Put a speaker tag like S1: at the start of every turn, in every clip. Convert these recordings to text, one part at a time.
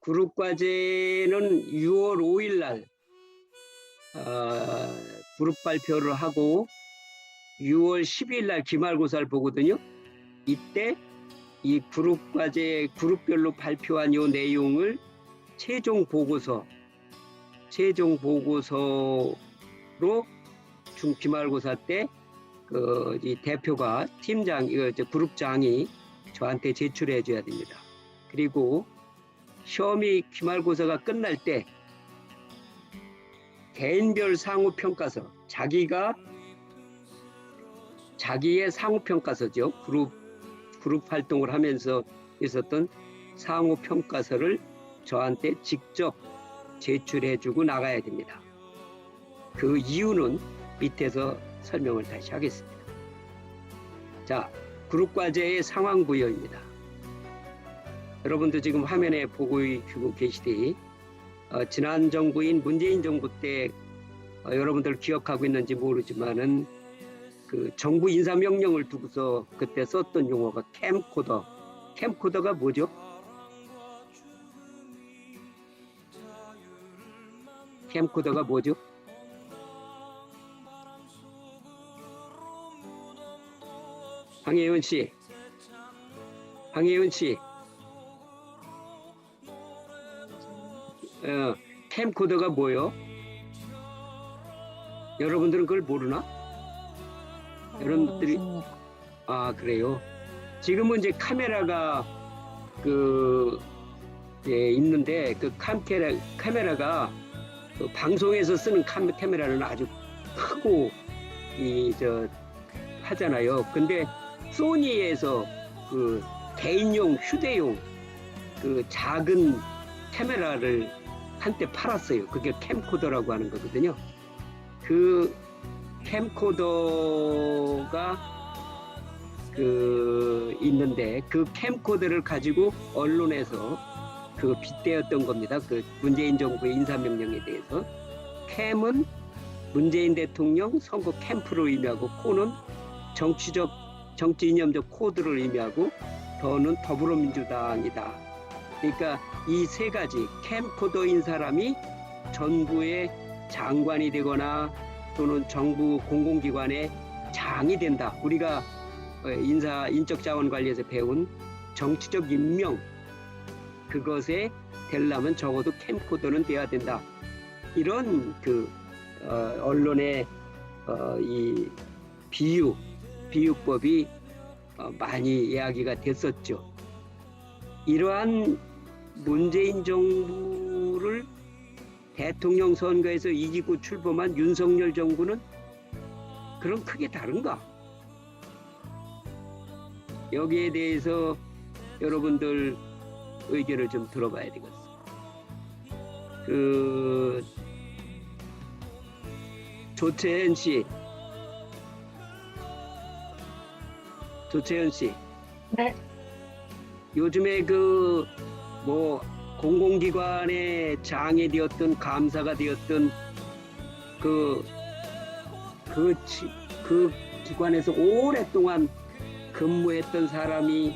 S1: 그룹과제는 6월 5일 날 그룹 발표를 하고 6월 10일 날 기말고사를 보거든요. 이때 이 그룹과제 그룹별로 발표한 요 내용을 최종 보고서로 기말고사 때 이 대표가 팀장, 그룹장이 저한테 제출해 줘야 됩니다. 그리고 시험이 기말고사가 끝날 때 개인별 상호평가서, 자기의 상호평가서죠. 그룹 활동을 하면서 있었던 상호평가서를 저한테 직접 제출해주고 나가야 됩니다. 그 이유는 밑에서 설명을 다시 하겠습니다. 자, 그룹과제의 상황 부여입니다. 여러분도 지금 화면에 보고 계시되 지난 정부인 문재인 정부 때 여러분들 기억하고 있는지 모르지만은 그 정부 인사명령을 두고서 그때 썼던 용어가 캠코더. 캠코더가 뭐죠? 캠코더가 뭐죠? 황혜윤 씨, 캠코더가 뭐요? 여러분들은 그걸 모르나? 여러분들이 그래요. 지금은 이제 카메라가 있는데 그 카메라가 그 방송에서 쓰는 카메라는 아주 크고 하잖아요. 근데 소니에서 그 개인용 휴대용 그 작은 카메라를 한때 팔았어요. 그게 캠코더라고 하는 거거든요. 그 캠코더가 있는데 그 캠코더를 가지고 언론에서 빗대었던 겁니다. 그 문재인 정부의 인사명령에 대해서. 캠은 문재인 대통령 선거 캠프를 의미하고, 코는 정치 이념적 코드를 의미하고, 더는 더불어민주당이다. 그러니까 이 세 가지 캠코더인 사람이 정부의 장관이 되거나 또는 정부 공공기관의 장이 된다. 우리가 인적 자원 관리에서 배운 정치적 임명, 그것에 되려면 적어도 캠코더는 돼야 된다. 이런 언론의 이 비유법이 많이 이야기가 됐었죠. 이러한 문재인 정부를 대통령 선거에서 이기고 출범한 윤석열 정부는 그럼 크게 다른가? 여기에 대해서 여러분들 의견을 좀 들어봐야 되겠습니다. 조채연 씨.
S2: 네.
S1: 요즘에 공공기관의 장이 되었든 감사가 되었든 그 기관에서 오랫동안 근무했던 사람이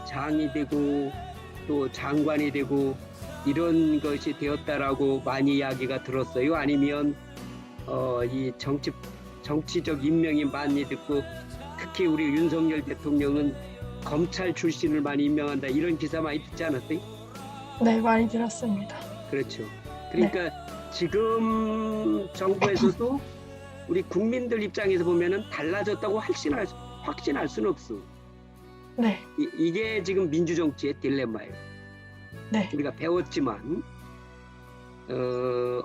S1: 장이 되고 또 장관이 되고 이런 것이 되었다라고 많이 이야기가 들었어요. 아니면 이 정치적 임명이 많이 듣고, 특히 우리 윤석열 대통령은 검찰 출신을 많이 임명한다, 이런 기사 많이 듣지 않았어요?
S2: 네, 많이 들었습니다.
S1: 그렇죠. 그러니까 지금 정부에서도 우리 국민들 입장에서 보면은 달라졌다고 확신할 수는 없어.
S2: 네.
S1: 이게 지금 민주정치의 딜레마예요.
S2: 네.
S1: 우리가 배웠지만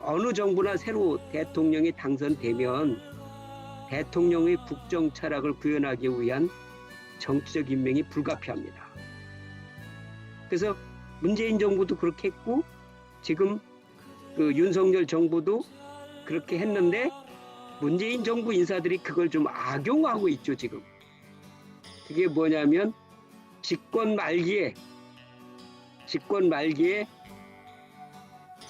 S1: 어느 정부나 새로 대통령이 당선되면 대통령의 국정 철학을 구현하기 위한 정치적 임명이 불가피합니다. 그래서 문재인 정부도 그렇게 했고, 지금 윤석열 정부도 그렇게 했는데, 문재인 정부 인사들이 그걸 좀 악용하고 있죠, 지금. 그게 뭐냐면, 집권 말기에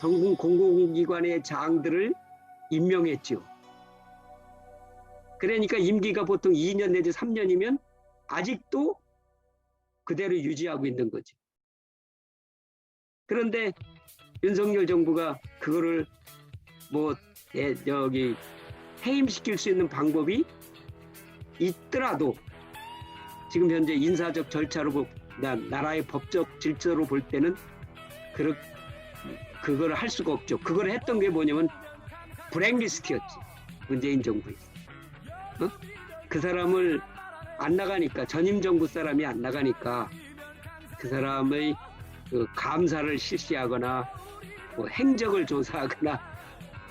S1: 정부 공공기관의 장들을 임명했죠. 그러니까 임기가 보통 2년 내지 3년이면 아직도 그대로 유지하고 있는 거죠. 그런데 윤석열 정부가 그거를 뭐 여기 해임시킬 수 있는 방법이 있더라도 지금 현재 인사적 절차로 나라의 법적 질서로 볼 때는 그걸 할 수가 없죠. 그걸 했던 게 뭐냐면 블랙리스트였지. 문재인 정부에서. 그 사람을 안 나가니까, 전임 정부 사람이 안 나가니까 그 사람의 그 감사를 실시하거나 뭐 행적을 조사하거나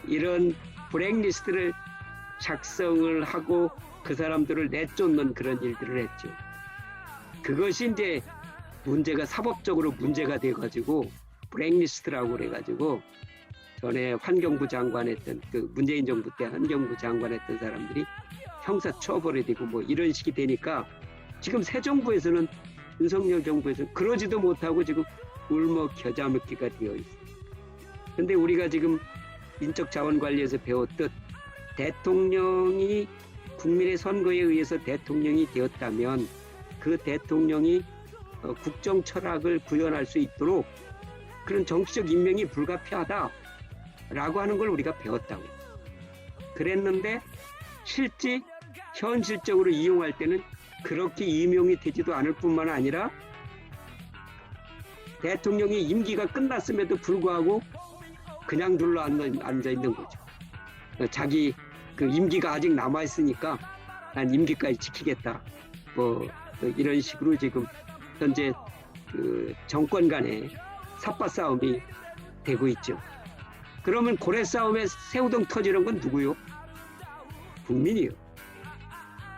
S1: 이런 블랙리스트를 작성을 하고 그 사람들을 내쫓는 그런 일들을 했죠. 그것이 이제 문제가 사법적으로 문제가 돼가지고 블랙리스트라고 그래가지고 전에 환경부 장관했던 그 문재인 정부 때 환경부 장관했던 사람들이 형사 처벌이 되고 뭐 이런 식이 되니까 지금 새 정부에서는 윤석열 정부에서는 그러지도 못하고 지금 울먹 겨자먹기가 되어 있어요. 근데 우리가 지금 인적 자원 관리에서 배웠듯 대통령이 국민의 선거에 의해서 대통령이 되었다면 그 대통령이 국정 철학을 구현할 수 있도록 그런 정치적 임명이 불가피하다라고 하는 걸 우리가 배웠다고. 그랬는데 실제 현실적으로 이용할 때는 그렇게 임용이 되지도 않을 뿐만 아니라 대통령이 임기가 끝났음에도 불구하고 그냥 둘러 앉아 있는 거죠. 자기 그 임기가 아직 남아 있으니까 난 임기까지 지키겠다. 뭐 이런 식으로 지금 현재 그 정권 간의 삿바 싸움이 되고 있죠. 그러면 고래 싸움에 새우등 터지는 건 누구요? 국민이요.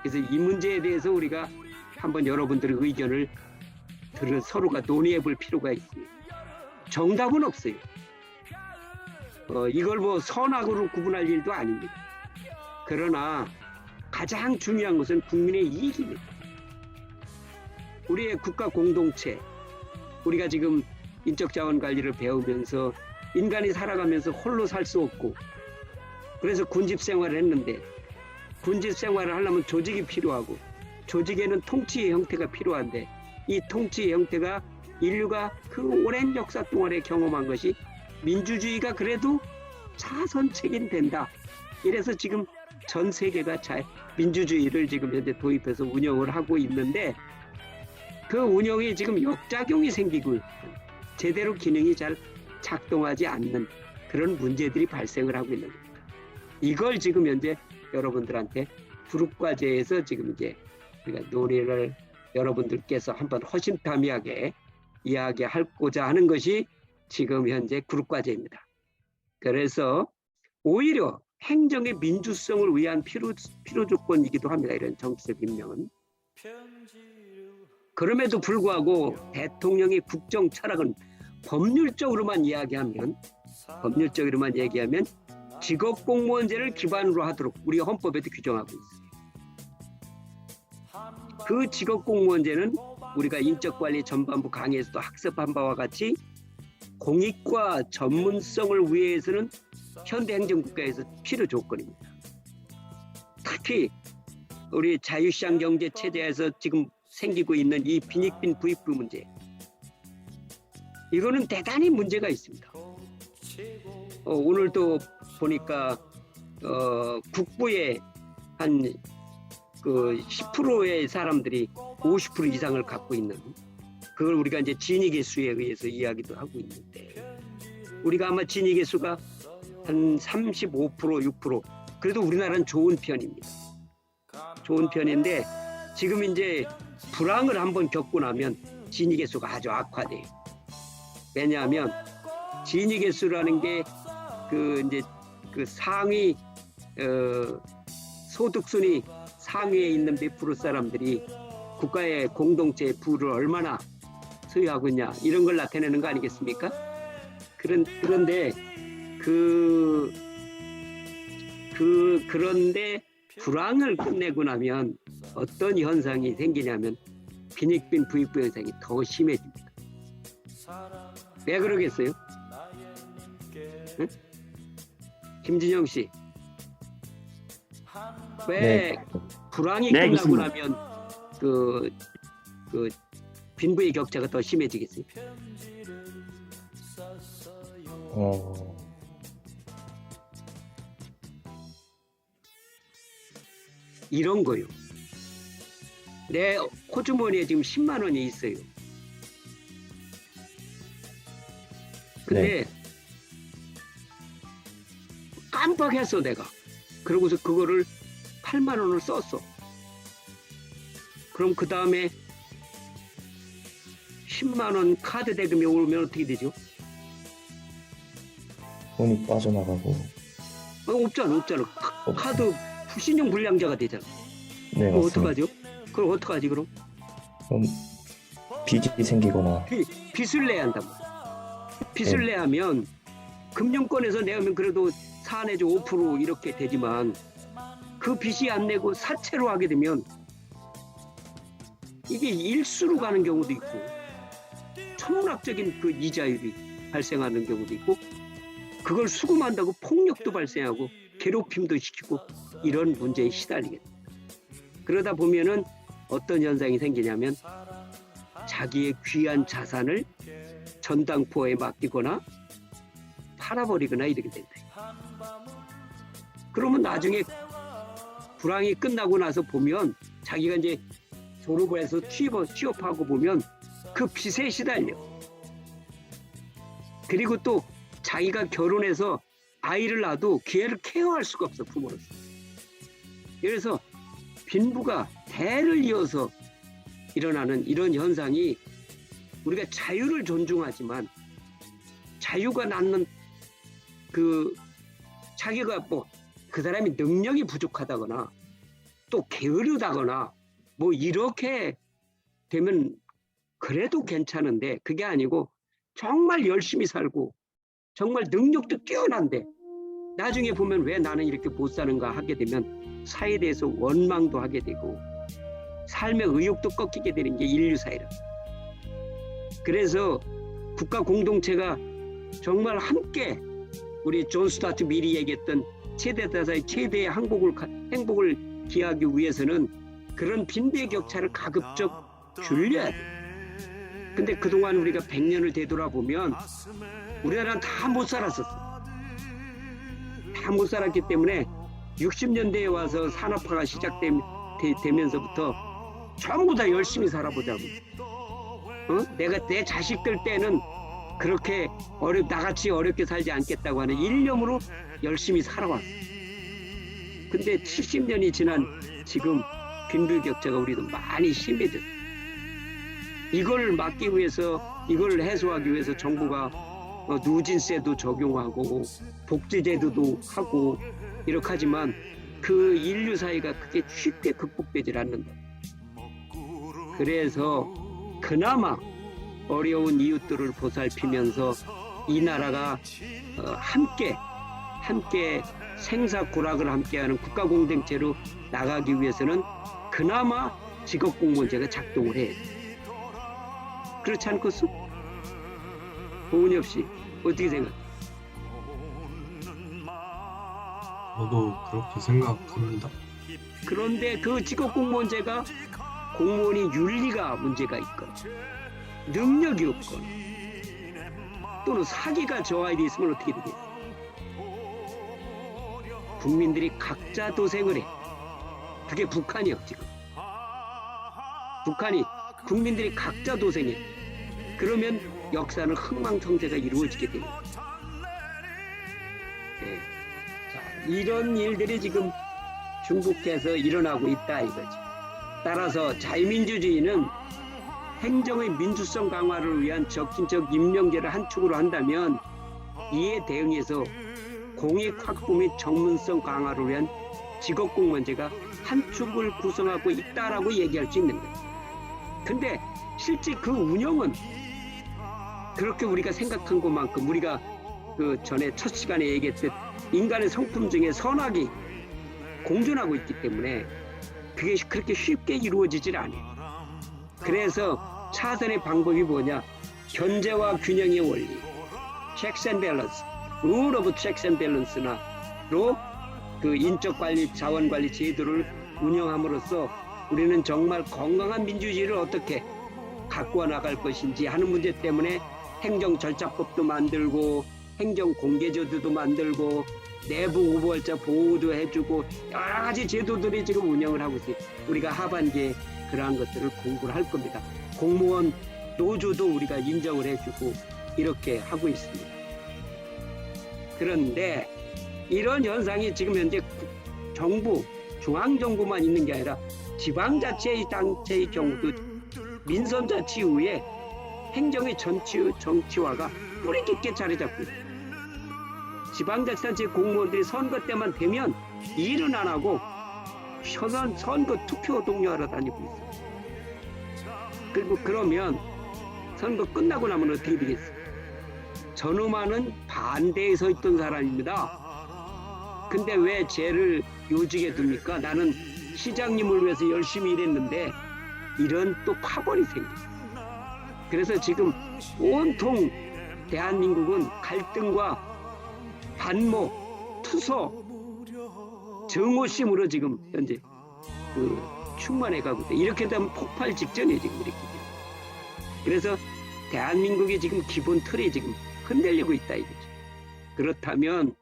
S1: 그래서 이 문제에 대해서 우리가 한번 여러분들의 의견을 서로가 논의해 볼 필요가 있습니다. 정답은 없어요. 이걸 뭐 선악으로 구분할 일도 아닙니다. 그러나 가장 중요한 것은 국민의 이익입니다. 우리의 국가 공동체, 우리가 지금 인적자원 관리를 배우면서 인간이 살아가면서 홀로 살 수 없고 그래서 군집 생활을 했는데 군집 생활을 하려면 조직이 필요하고 조직에는 통치의 형태가 필요한데 이 통치의 형태가 인류가 그 오랜 역사 동안에 경험한 것이 민주주의가 그래도 차선책임된다. 이래서 지금 전 세계가 민주주의를 지금 현재 도입해서 운영을 하고 있는데 그 운영이 지금 역작용이 생기고 제대로 기능이 잘 작동하지 않는 그런 문제들이 발생을 하고 있는 겁니다. 이걸 지금 현재 여러분들한테 그룹과제에서 지금 이제 우리가 논의를 여러분들께서 한번 허심탄회하게 이야기하고자 하는 것이 지금 현재 그룹과제입니다. 그래서 오히려 행정의 민주성을 위한 필요 조건이기도 합니다. 이런 정치적 임명은. 그럼에도 불구하고 대통령의 국정 철학은 법률적으로만 얘기하면 직업 공무원제를 기반으로 하도록 우리 헌법에도 규정하고 있어요. 그 직업 공무원제는 우리가 인적관리 전반부 강의에서도 학습한 바와 같이 공익과 전문성을 위해서는 현대 행정국가에서 필요 조건입니다. 특히 우리 자유시장 경제 체제에서 지금 생기고 있는 이 빈익빈 부익부 문제, 이거는 대단히 문제가 있습니다. 오늘도 보니까 국부의 한 그 10%의 사람들이 50% 이상을 갖고 있는, 그걸 우리가 이제 진위계수에 의해서 이야기도 하고 있는데, 우리가 아마 진위계수가 한 35%, 6%, 그래도 우리나라는 좋은 편입니다. 좋은 편인데 지금 이제 불황을 한번 겪고 나면 진위계수가 아주 악화돼요. 왜냐하면 진위계수라는 게 그 이제 그 상위 소득순위 상위에 있는 몇 프로 사람들이 국가의 공동체 부를 얼마나 소유하고 있냐, 이런 걸 나타내는 거 아니겠습니까? 그런데 그런데 불황을 끝내고 나면 어떤 현상이 생기냐면 빈익빈 부익부 현상이 더 심해집니다. 왜 그러겠어요? 응? 김진영 씨, 왜 불황이 끝나고 나면 그 빈부의 격차가 더 심해지겠어요?
S3: 어,
S1: 이런 거요. 내 호주머니에 지금 10만 원이 있어요. 근데 깜빡했어 내가. 그러고서 그거를 8만 원을 썼어. 그럼 그 다음에 10만 원 카드 대금이 오면 어떻게 되죠?
S3: 돈이 빠져나가고.
S1: 없잖아. 카드 신용 불량자가 되잖아.
S3: 네,
S1: 그럼
S3: 맞습니다.
S1: 어떡하죠? 그럼 어떡하지 그럼?
S3: 그럼 빚이 생기거나.
S1: 빚을 내야 한단 말이야. 빚을 내야 하면 금융권에서 내면 그래도 4 내지 5% 이렇게 되지만 그 빚이 안 내고 사채로 하게 되면 이게 일수로 가는 경우도 있고 천문학적인 그 이자율이 발생하는 경우도 있고 그걸 수금한다고 폭력도 발생하고 괴롭힘도 시키고 이런 문제에 시달리게 됩니다. 그러다 보면은 어떤 현상이 생기냐면 자기의 귀한 자산을 전당포에 맡기거나 팔아버리거나 이렇게 된다. 그러면 나중에 불황이 끝나고 나서 보면 자기가 이제 졸업을 해서 취업하고 보면 그 빚에 시달려. 그리고 또 자기가 결혼해서 아이를 낳아도 걔를 케어할 수가 없어, 부모로서. 그래서 빈부가 대를 이어서 일어나는 이런 현상이 우리가 자유를 존중하지만 자유가 낳는 그 자기가 뭐 그 사람이 능력이 부족하다거나 또 게으르다거나 뭐 이렇게 되면 그래도 괜찮은데 그게 아니고 정말 열심히 살고 정말 능력도 뛰어난데 나중에 보면 왜 나는 이렇게 못 사는가 하게 되면 사회에 대해서 원망도 하게 되고 삶의 의욕도 꺾이게 되는 게 인류 사회라. 그래서 국가 공동체가 정말 함께 우리 존 스타트 미리 얘기했던 최대다사의 최대의 행복을 기하기 위해서는 그런 빈부의 격차를 가급적 줄여야 돼. 근데 그동안 우리가 100년을 되돌아보면 우리나라는 다 못 살았었어. 다 못 살았기 때문에 60년대에 와서 산업화가 시작되면서부터 전부 다 열심히 살아보자고. 내가 내 자식들 때는 그렇게 나같이 어렵게 살지 않겠다고 하는 일념으로 열심히 살아왔어. 근데 70년이 지난 지금 빈부격차가 우리도 많이 심해졌어. 이걸 막기 위해서, 이걸 해소하기 위해서 정부가 누진세도 적용하고 복지제도도 하고 이렇게 하지만 그 인류 사회가 그게 쉽게 극복되질 않는다. 그래서 그나마 어려운 이웃들을 보살피면서 이 나라가 함께 생사고락을 함께하는 국가공동체로 나가기 위해서는 그나마 직업공무원제가 작동을 해야 돼. 그렇지 않겠어? 오은엽 씨 어떻게 생각해?
S4: 저도 그렇게 생각합니다.
S1: 그런데 그 직업공무원제가 공무원이 윤리가 문제가 있거나 능력이 없거나 또는 사기가 저하돼 있으면 어떻게 되겠어요? 국민들이 각자 도생을 해. 그게 북한이요 지금. 북한이 국민들이 각자 도생해. 그러면 역사는 흥망성쇠가 이루어지게 됩니다. 네. 자, 이런 일들이 지금 중국에서 일어나고 있다 이거지. 따라서 자유민주주의는 행정의 민주성 강화를 위한 적진적 임명제를 한 축으로 한다면 이에 대응해서 공익 확보 및 전문성 강화를 위한 직업공무원제가 한 축을 구성하고 있다라고 얘기할 수 있는 거예요. 근데 실제 그 운영은 그렇게 우리가 생각한 것만큼 우리가 그 전에 첫 시간에 얘기했듯 인간의 성품 중에 선악이 공존하고 있기 때문에 그게 그렇게 쉽게 이루어지질 않아요. 그래서 차선의 방법이 뭐냐? 견제와 균형의 원리, checks and balance, rule of checks and balance나로 그 인적 관리, 자원 관리 제도를 운영함으로써 우리는 정말 건강한 민주주의를 어떻게 갖고 나갈 것인지 하는 문제 때문에 행정 절차법도 만들고 행정 공개제도도 만들고 내부 우발자 보호도 해주고 여러 가지 제도들이 지금 운영을 하고 있어요. 우리가 하반기에 그러한 것들을 공부를 할 겁니다. 공무원 노조도 우리가 인정을 해주고 이렇게 하고 있습니다. 그런데 이런 현상이 지금 현재 정부, 중앙정부만 있는 게 아니라 지방자치의 단체의 경우도 민선자치 이후에 행정의 정치화가 뿌리 깊게 자리 잡고 있어요. 지방자치단체 공무원들이 선거 때만 되면 일은 안 하고 선거 투표 동료하러 다니고 있어요. 그리고 그러면 선거 끝나고 나면 어떻게 되겠어요? 저놈아는 반대에 서 있던 사람입니다. 근데 왜 쟤를 요직에 둡니까? 나는 시장님을 위해서 열심히 일했는데 이런 또 파벌이 생겼어요. 그래서 지금 온통 대한민국은 갈등과 반목, 투소, 정오심으로 지금 현재 충만해가고 있다. 이렇게 되면 폭발 직전이에요, 지금 이렇게. 그래서 대한민국이 지금 기본 틀이 지금 흔들리고 있다 이거죠. 그렇다면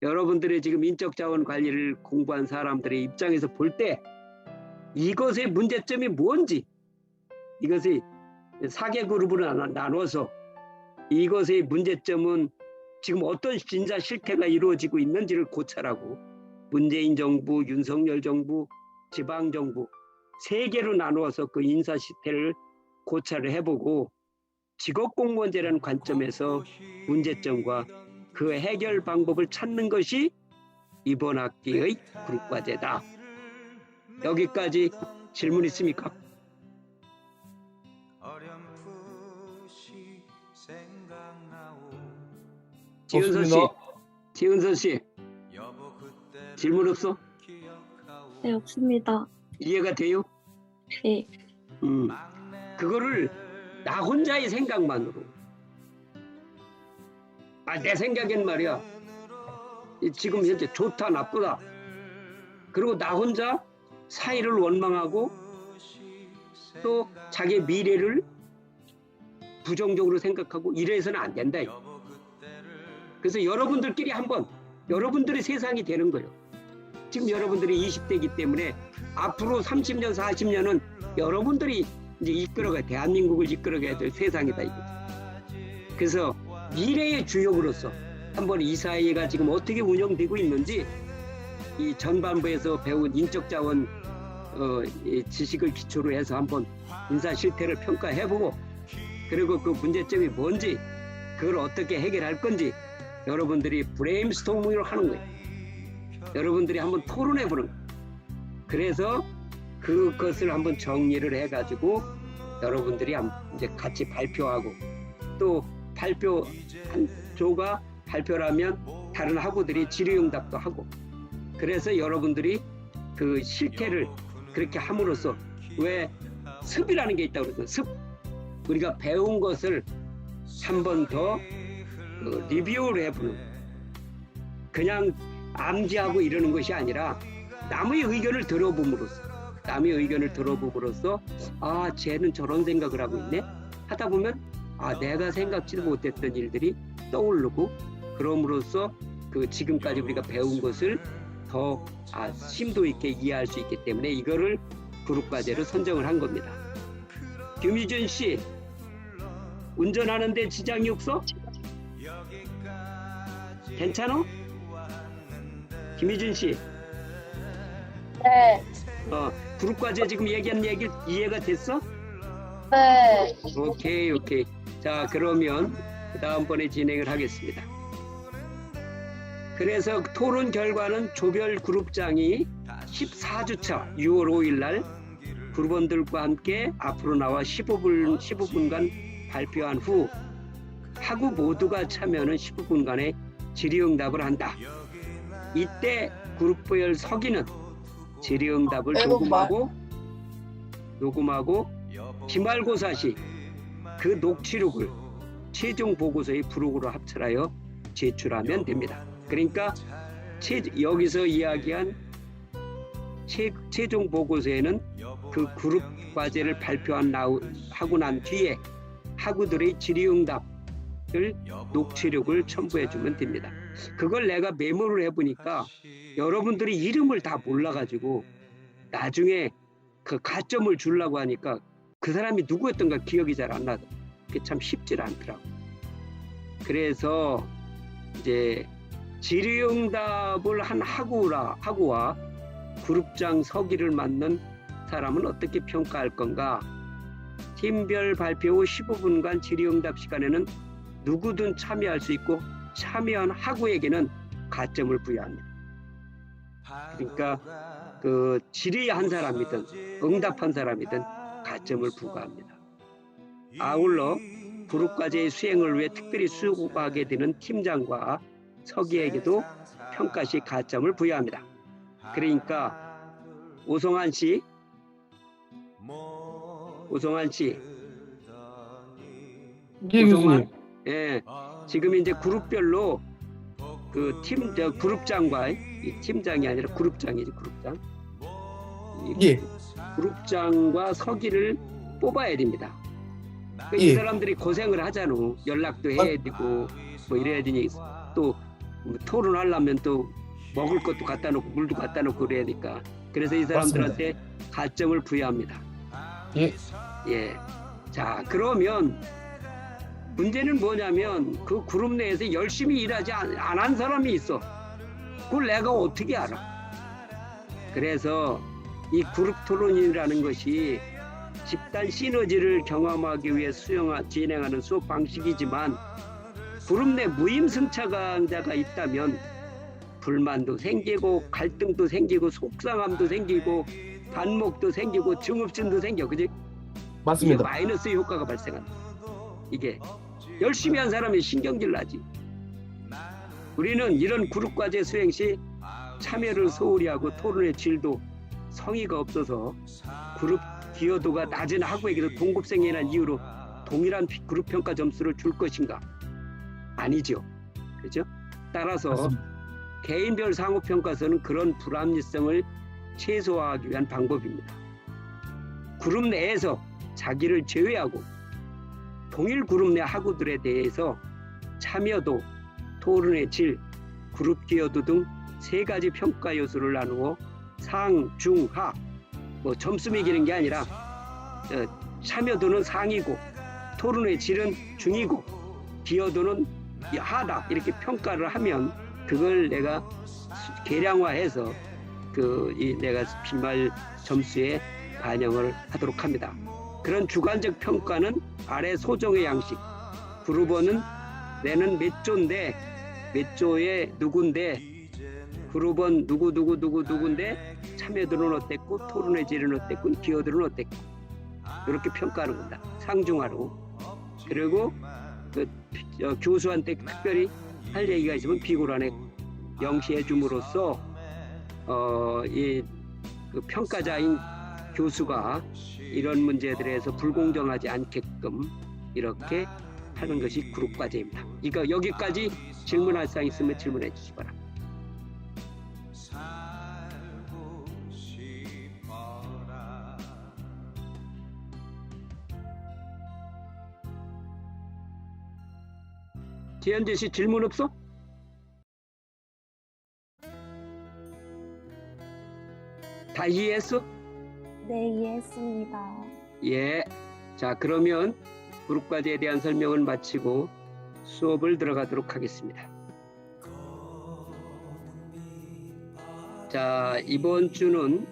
S1: 여러분들의 지금 인적자원 관리를 공부한 사람들의 입장에서 볼 때 이것의 문제점이 뭔지, 이것이 4개 그룹으로 나눠서 이것의 문제점은 지금 어떤 진짜 실태가 이루어지고 있는지를 고찰하고 문재인 정부, 윤석열 정부, 지방정부 3개로 나누어서 그 인사 실태를 고찰을 해보고 직업공무원제라는 관점에서 문제점과 그 해결 방법을 찾는 것이 이번 학기의 그룹과제다. 여기까지 질문 있습니까? 지은선 씨, 지은선 씨, 질문 없어?
S5: 네, 없습니다.
S1: 이해가 돼요?
S5: 네.
S1: 그거를 나 혼자의 생각만으로, 내 생각엔 말이야, 지금 현재 좋다 나쁘다, 그리고 나 혼자 사회를 원망하고 또 자기 미래를 부정적으로 생각하고 이래서는 안 된다. 그래서 여러분들끼리 한번 여러분들의 세상이 되는 거예요. 지금 여러분들이 20대이기 때문에 앞으로 30년, 40년은 여러분들이 이제 이끌어가야, 대한민국을 이끌어가야 될 세상이다 이거죠. 그래서 미래의 주역으로서 한번 이 사회가 지금 어떻게 운영되고 있는지 이 전반부에서 배운 인적자원 지식을 기초로 해서 한번 인사 실태를 평가해보고, 그리고 그 문제점이 뭔지, 그걸 어떻게 해결할 건지 여러분들이 브레인스토밍을 하는 거예요. 여러분들이 한번 토론해보는 거예요. 그래서 그것을 한번 정리를 해가지고 여러분들이 이제 같이 발표하고, 또 발표 한 조가 발표를 하면 다른 학우들이 질의응답도 하고, 그래서 여러분들이 그 실태를 그렇게 함으로써, 왜 습이라는 게 있다고 그랬어요. 습. 우리가 배운 것을 한 번 더 리뷰를 해보는, 그냥 암기하고 이러는 것이 아니라 남의 의견을 들어봄으로써, 쟤는 저런 생각을 하고 있네 하다 보면 내가 생각지도 못했던 일들이 떠오르고, 그럼으로써 그 지금까지 우리가 배운 것을 더 심도 있게 이해할 수 있기 때문에 이거를 그룹과제로 선정을 한 겁니다. 김희준 씨, 운전하는데 지장이 없어? 괜찮아? 김희준 씨.
S6: 네.
S1: 그룹과제 지금 얘기한 얘기 이해가 됐어?
S6: 네.
S1: 오케이. 자, 그러면 다음번에 진행을 하겠습니다. 그래서 토론 결과는 조별 그룹장이 14주차 6월 5일 날 그룹원들과 함께 앞으로 나와 15분간 발표한 후 학우 모두가 참여하는 15분간의 질의응답을 한다. 이때 그룹별 서기는 질의응답을 녹음하고 기말고사 시 그 녹취록을 최종 보고서의 부록으로 합쳐하여 제출하면 됩니다. 그러니까 여기서 이야기한 최종 보고서에는 그 그룹 과제를 하고 난 뒤에 학우들의 질의응답, 녹취록을 첨부해주면 됩니다. 그걸 내가 메모를 해보니까 여러분들이 이름을 다 몰라가지고 나중에 그 가점을 주려고 하니까 그 사람이 누구였던가 기억이 잘 안 나서 그게 참 쉽지 않더라고. 그래서 이제 질의응답을 한 학우와 그룹장 서기를 맡는 사람은 어떻게 평가할 건가? 팀별 발표 후 15분간 질의응답 시간에는 누구든 참여할 수 있고 참여한 학우에게는 가점을 부여합니다. 그러니까 그 질의한 사람이든 응답한 사람이든 가점을 부과합니다. 아울러 그룹과제의 수행을 위해 특별히 수고하게 되는 팀장과 서기에게도 평가 시 가점을 부여합니다. 그러니까 오성환 씨,
S7: 예, 교수님.
S1: 예, 지금 이제 그룹별로 그 그룹장과 이 팀장이 아니라 그룹장이지 그룹장.
S7: 예.
S1: 그룹장과 서기를 뽑아야 됩니다. 그러니까 이
S7: 예.
S1: 사람들이 고생을 하잖아. 연락도 해야 되고 뭐 이래야 되니 또 토론하려면 또 먹을 것도 갖다 놓고 물도 갖다 놓고 그래야 되니까. 그래서 이 사람들한테 가점을 부여합니다.
S7: 예.
S1: 예. 자, 그러면 문제는 뭐냐면 그 그룹 내에서 열심히 일하지 안 한 사람이 있어. 그걸 내가 어떻게 알아? 그래서 이 그룹 토론이라는 것이 집단 시너지를 경험하기 위해 진행하는 수업 방식이지만 그룹 내 무임승차자가 있다면 불만도 생기고 갈등도 생기고 속상함도 생기고 반목도 생기고 증오심도 생겨. 그지? 이게
S7: 맞습니다.
S1: 마이너스 효과가 발생한다. 이게 열심히 한 사람이 신경질 나지. 우리는 이런 그룹 과제 수행 시 참여를 소홀히 하고 토론의 질도 성의가 없어서 그룹 기여도가 낮은 학우에게도 동급생이라는 이유로 동일한 그룹 평가 점수를 줄 것인가? 아니죠. 그렇죠? 따라서
S7: 맞습니다.
S1: 개인별 상호평가서는 그런 불합리성을 최소화하기 위한 방법입니다. 그룹 내에서 자기를 제외하고 동일 그룹 내 학우들에 대해서 참여도, 토론의 질, 그룹 기여도 등 세 가지 평가 요소를 나누어 상, 중, 하, 뭐 점수 매기는 게 아니라 참여도는 상이고 토론의 질은 중이고 기여도는 하다 이렇게 평가를 하면 그걸 내가 계량화해서 내가 비말 점수에 반영을 하도록 합니다. 그런 주관적 평가는 아래 소정의 양식. 그룹원은 내는 몇 조인데 몇 조에 누군데 그룹원 누구인데 참여도는 어땠고 토론의 질은 어땠고 기여도는 어땠고 이렇게 평가하는 겁니다. 상중하로. 그리고 교수한테 특별히 할 얘기가 있으면 비고란에 명시해 줌으로써 그 평가자인 교수가 이런 문제들에서 불공정하지 않게끔 이렇게 하는 것이 그룹 과제입니다. 이거 여기까지 질문할 사항 있으면 질문해 주시기 바랍니다. 지현재 씨 질문 없어? 다 이해했어?
S5: 네, 이해했습니다.
S1: 예. 자, 그러면 그룹 과제에 대한 설명을 마치고 수업을 들어가도록 하겠습니다. 자, 이번 주는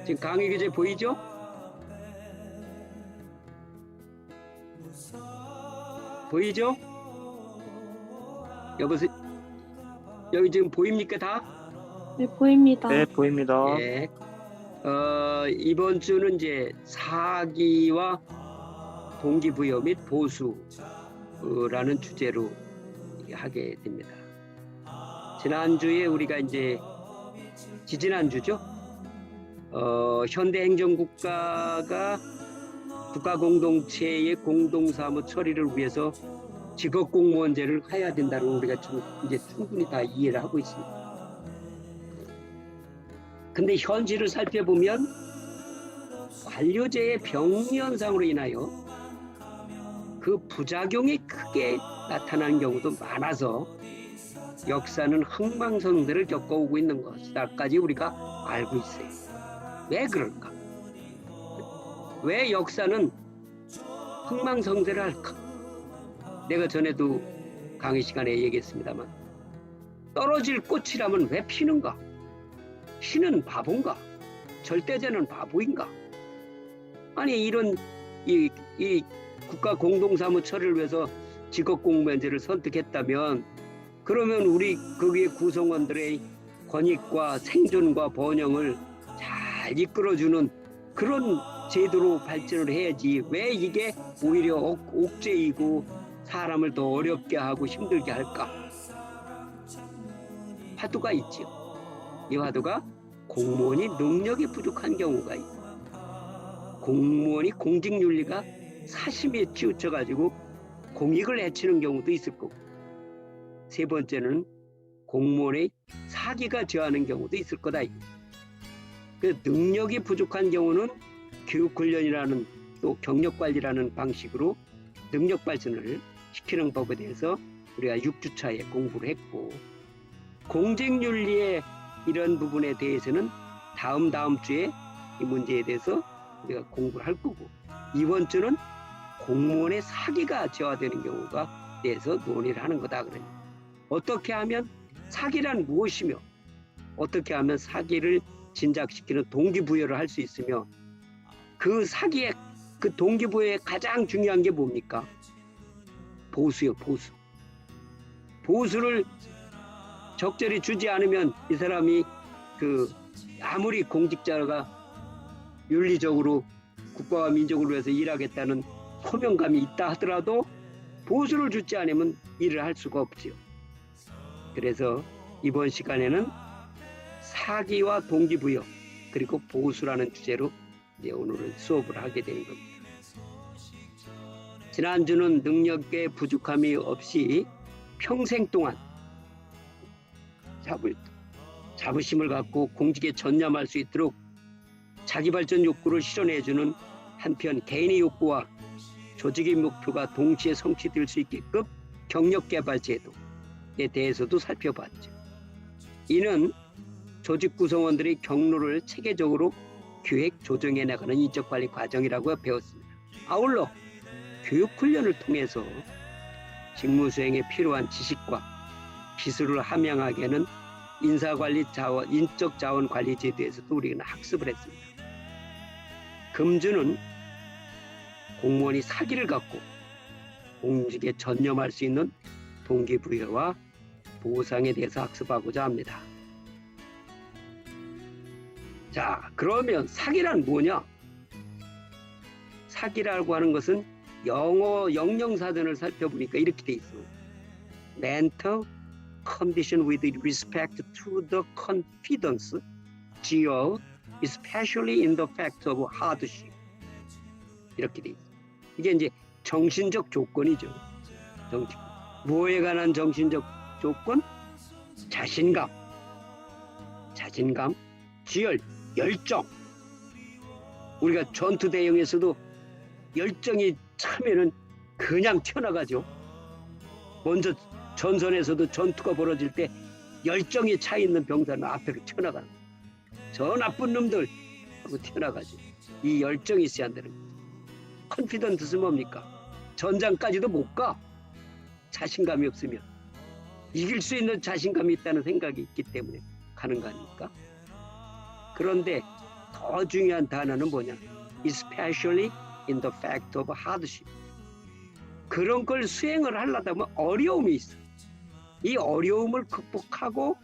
S1: 지금 강의 교재 보이죠? 보이죠? 여보세요? 여기 지금 보입니까 다?
S5: 네, 보입니다.
S7: 네, 보입니다.
S1: 예. 이번 주는 이제 사기와 동기부여 및 보수라는 주제로 하게 됩니다. 지난주에 우리가 이제 지지난주죠. 현대 행정국가가 국가공동체의 공동사무 처리를 위해서 직업공무원제를 해야 된다는 우리가 이제 충분히 다 이해를 하고 있습니다. 근데 현실을 살펴보면 관료제의 병리 현상으로 인하여 그 부작용이 크게 나타나는 경우도 많아서 역사는 흥망성쇠를 겪어오고 있는 것까지 우리가 알고 있어요. 왜 그럴까? 왜 역사는 흥망성쇠를 할까? 내가 전에도 강의 시간에 얘기했습니다만 떨어질 꽃이라면 왜 피는가? 신은 바본가? 절대자는 바보인가? 아니 이런 이 국가 공동사무처를 위해서 직업공무원제를 선택했다면 그러면 우리 거기에 구성원들의 권익과 생존과 번영을 잘 이끌어주는 그런 제도로 발전을 해야지 왜 이게 오히려 옥죄이고 사람을 더 어렵게 하고 힘들게 할까? 화두가 있죠. 이 화두가 공무원이 능력이 부족한 경우가 있고 공무원이 공직윤리가 사심에 치우쳐가지고 공익을 해치는 경우도 있을 거고 세 번째는 공무원의 사기가 저하는 경우도 있을 거다. 그 능력이 부족한 경우는 교육훈련이라는 또 경력관리라는 방식으로 능력 발전을 시키는 법에 대해서 우리가 6주차에 공부를 했고 공직윤리의 이런 부분에 대해서는 다음 주에 이 문제에 대해서 우리가 공부를 할 거고 이번 주는 공무원의 사기가 저하되는 경우가 대해서 논의를 하는 거다. 그러니 어떻게 하면 사기란 무엇이며 어떻게 하면 사기를 진작시키는 동기부여를 할 수 있으며 그 사기의 그 동기부여의 가장 중요한 게 뭡니까? 보수요, 보수. 보수를 적절히 주지 않으면 이 사람이 아무리 공직자가 윤리적으로 국가와 민족을 위해서 일하겠다는 소명감이 있다 하더라도 보수를 주지 않으면 일을 할 수가 없지요. 그래서 이번 시간에는 사기와 동기부여 그리고 보수라는 주제로 이제 오늘은 수업을 하게 되는 겁니다. 지난주는 능력의 부족함이 없이 평생 동안 자부심을 갖고 공직에 전념할 수 있도록 자기발전 욕구를 실현해주는 한편 개인의 욕구와 조직의 목표가 동시에 성취될 수 있게끔 경력개발 제도에 대해서도 살펴봤죠. 이는 조직 구성원들의 경로를 체계적으로 기획 조정해 나가는 인적관리 과정이라고 배웠습니다. 아울러 교육훈련을 통해서 직무 수행에 필요한 지식과 기술을 함양하게 하는 인사관리 자원, 인적 자원 관리 제도에서도 우리는 학습을 했습니다. 금주는 공무원이 사기를 갖고 공직에 전념할 수 있는 동기부여와 보상에 대해서 학습하고자 합니다. 자, 그러면 사기란 뭐냐? 사기라고 하는 것은 영어 영영사전을 살펴보니까 이렇게 돼 있어. Mental condition with respect to the confidence, geo, especially in the fact of hardship. 이렇게 돼 있어. 이게 이제 정신적 조건이죠. 뭐에 관한 정신적 조건? 자신감, 지열, 열정. 우리가 전투 대형에서도 열정이 차면은 그냥 튀어나가죠. 먼저 전선에서도 전투가 벌어질 때 열정이 차 있는 병사는 앞으로 튀어나가는 거예요. 저 나쁜 놈들 하고 튀어나가죠. 이 열정이 있어야 한다는 거예요. 컨피던트는 뭡니까? 전장까지도 못 가. 자신감이 없으면. 이길 수 있는 자신감이 있다는 생각이 있기 때문에 가는 거 아닙니까? 그런데 더 중요한 단어는 뭐냐? Especially in the fact of hardship. 그런 걸 수행을 하려다 보면 어려움이 있어. 이 어려움을 극복하고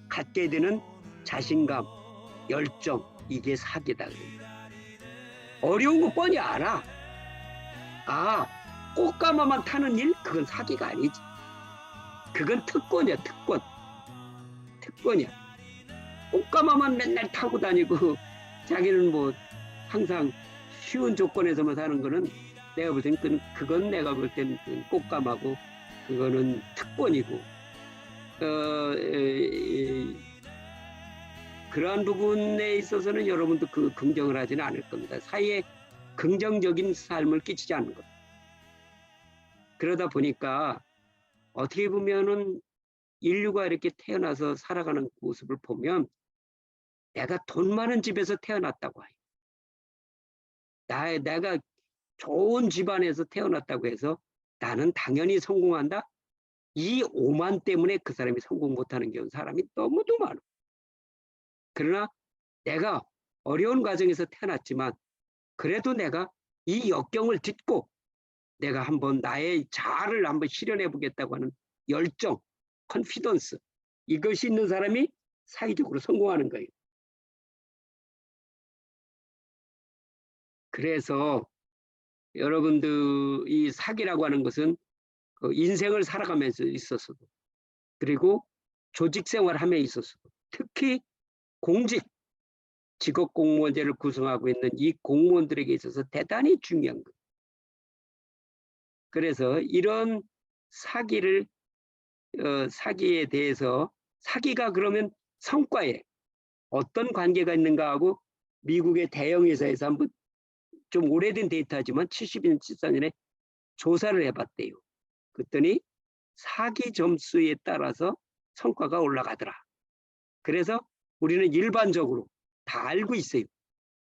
S1: 갖게 되는 자신감, 열정, 이게 사기다. 어려운 거 뻔히 알아. 꽃가마만 타는 일? 그건 사기가 아니지. 그건 특권이야, 특권이야. 꽃가마만 맨날 타고 다니고 자기는 뭐 항상 쉬운 조건에서만 사는 거는 내가 볼 때는 그건 내가 볼 때는 꽃가마고 그거는 특권이고 그러한 부분에 있어서는 여러분도 그 긍정을 하지는 않을 겁니다. 사회에 긍정적인 삶을 끼치지 않는 것. 그러다 보니까 어떻게 보면은 인류가 이렇게 태어나서 살아가는 모습을 보면 내가 돈 많은 집에서 태어났다고 해요. 내가 좋은 집안에서 태어났다고 해서 나는 당연히 성공한다? 이 오만 때문에 그 사람이 성공 못하는 경우 사람이 너무도 많아. 그러나 내가 어려운 과정에서 태어났지만 그래도 내가 이 역경을 딛고 내가 한번 나의 자아를 한번 실현해 보겠다고 하는 열정, 컨피던스, 이것이 있는 사람이 사회적으로 성공하는 거예요. 그래서 여러분들 이 사기라고 하는 것은 그 인생을 살아가면서 있어서도, 그리고 조직 생활함에 있어서도, 특히 공직, 직업 공무원제를 구성하고 있는 이 공무원들에게 있어서 대단히 중요한 거예요. 그래서 이런 사기에 대해서, 사기가 그러면 성과에 어떤 관계가 있는가 하고 미국의 대형 회사에서 한번 좀 오래된 데이터지만 70년, 74년에 조사를 해봤대요. 그랬더니 사기 점수에 따라서 성과가 올라가더라. 그래서 우리는 일반적으로 다 알고 있어요.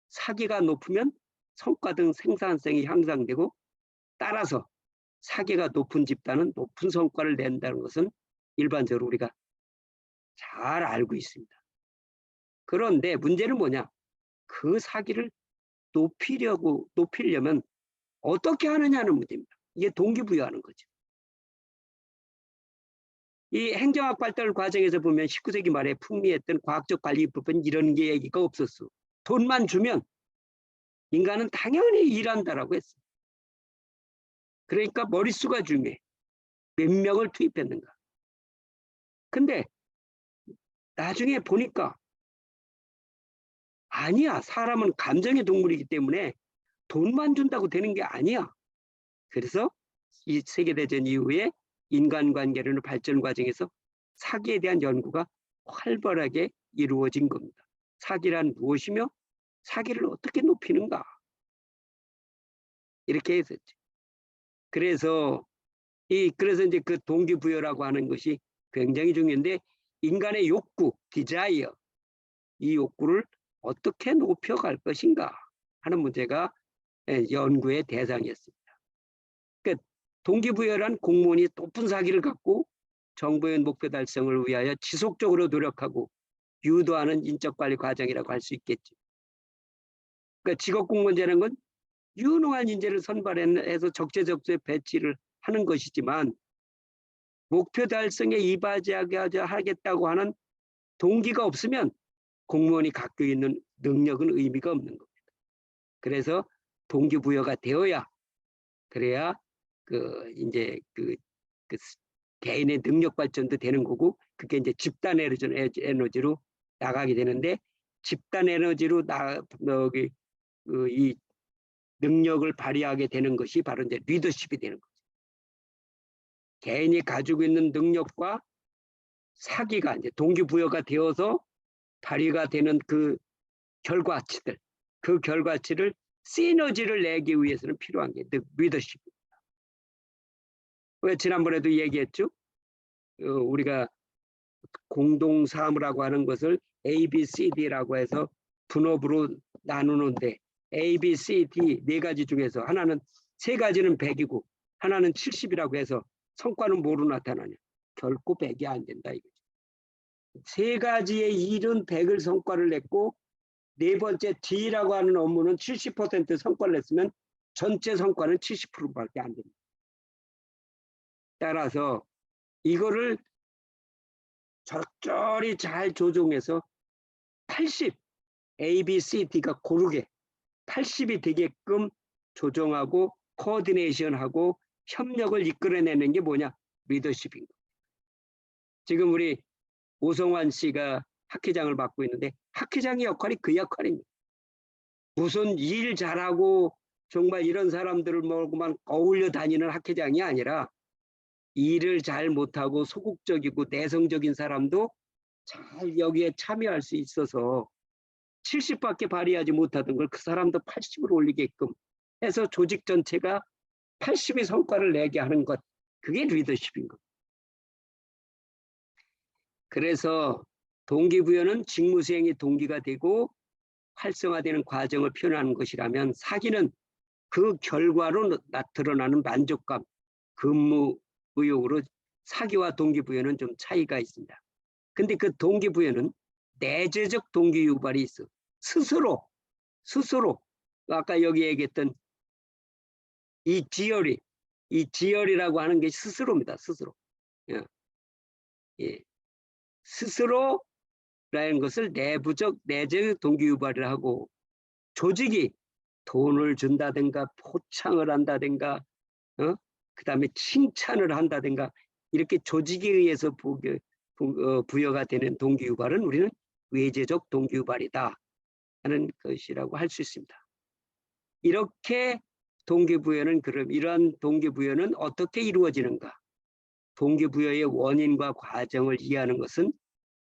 S1: 사기가 높으면 성과 등 생산성이 향상되고, 따라서 사기가 높은 집단은 높은 성과를 낸다는 것은 일반적으로 우리가 잘 알고 있습니다. 그런데 문제는 뭐냐? 그 사기를 높이려면 어떻게 하느냐는 문제입니다. 이게 동기부여하는 거죠. 이 행정학 발달 과정에서 보면 19세기 말에 풍미했던 과학적 관리법은 이런 게 얘기가 없었어. 돈만 주면 인간은 당연히 일한다라고 했어. 그러니까 머릿수가 중요해. 몇 명을 투입했는가. 근데 나중에 보니까 아니야. 사람은 감정의 동물이기 때문에 돈만 준다고 되는 게 아니야. 그래서 이 세계대전 이후에 인간관계론의 발전 과정에서 사기에 대한 연구가 활발하게 이루어진 겁니다. 사기란 무엇이며 사기를 어떻게 높이는가, 이렇게 했었죠. 그래서 이제 그 동기부여라고 하는 것이 굉장히 중요한데, 인간의 욕구, 디자이어, 이 욕구를 어떻게 높여갈 것인가 하는 문제가 연구의 대상이었습니다. 그러니까 동기부여란 공무원이 높은 사기를 갖고 정부의 목표 달성을 위하여 지속적으로 노력하고 유도하는 인적관리 과정이라고 할 수 있겠죠. 그러니까 직업공무원제라는 건 유능한 인재를 선발해서 적재적소에 배치를 하는 것이지만, 목표 달성에 이바지하게 하겠다고 하는 동기가 없으면 공무원이 갖고 있는 능력은 의미가 없는 겁니다. 그래서 동기부여가 되어야, 그래야 이제 개인의 능력 발전도 되는 거고, 그게 이제 집단 에너지로 나가게 되는데, 집단 에너지로 이 능력을 발휘하게 되는 것이 바로 이제 리더십이 되는 거죠. 개인이 가지고 있는 능력과 사기가 이제 동기부여가 되어서 발휘가 되는 그 결과치들, 그 결과치를 시너지를 내기 위해서는 필요한 게 리더십입니다. 왜 지난번에도 얘기했죠? 우리가 공동사무라고 하는 것을 A, B, C, D라고 해서 분업으로 나누는데, A, B, C, D 네 가지 중에서 하나는, 세 가지는 100이고 하나는 70이라고 해서 성과는 뭐로 나타나냐? 결코 100이 안 된다 이거죠. 세 가지의 일은 100을 성과를 냈고, 네 번째 D라고 하는 업무는 70% 성과를 냈으면 전체 성과는 70%밖에 안 됩니다. 따라서 이거를 적절히 잘 조정해서 80, A, B, C, D가 고르게 80이 되게끔 조정하고 코디네이션하고 협력을 이끌어내는 게 뭐냐? 리더십인 거예요. 지금 우리 오성환 씨가 학회장을 맡고 있는데, 학회장의 역할이 그 역할입니다. 무슨 일 잘하고 정말 이런 사람들을 모으고만 어울려 다니는 학회장이 아니라, 일을 잘 못하고 소극적이고 내성적인 사람도 잘 여기에 참여할 수 있어서 70밖에 발휘하지 못하던 걸 그 사람도 80으로 올리게끔 해서 조직 전체가 80의 성과를 내게 하는 것, 그게 리더십인 것. 그래서 동기부여는 직무 수행의 동기가 되고 활성화되는 과정을 표현하는 것이라면, 사기는 그 결과로 드러나는 만족감, 근무 의욕으로 사기와 동기부여는 좀 차이가 있습니다. 근데 그 동기부여는 내재적 동기 유발이 있어. 스스로 아까 여기 얘기했던 이 지열이라고 하는 게 스스로입니다. 스스로. 예. 스스로라는 것을 내재적 동기 유발을 하고, 조직이 돈을 준다든가 포창을 한다든가 그 다음에 칭찬을 한다든가 이렇게 조직에 의해서 부여가 되는 동기 유발은 우리는 외재적 동기 유발이다 하는 것이라고 할 수 있습니다. 이렇게 동기부여는, 그럼 이러한 동기부여는 어떻게 이루어지는가? 동기부여의 원인과 과정을 이해하는 것은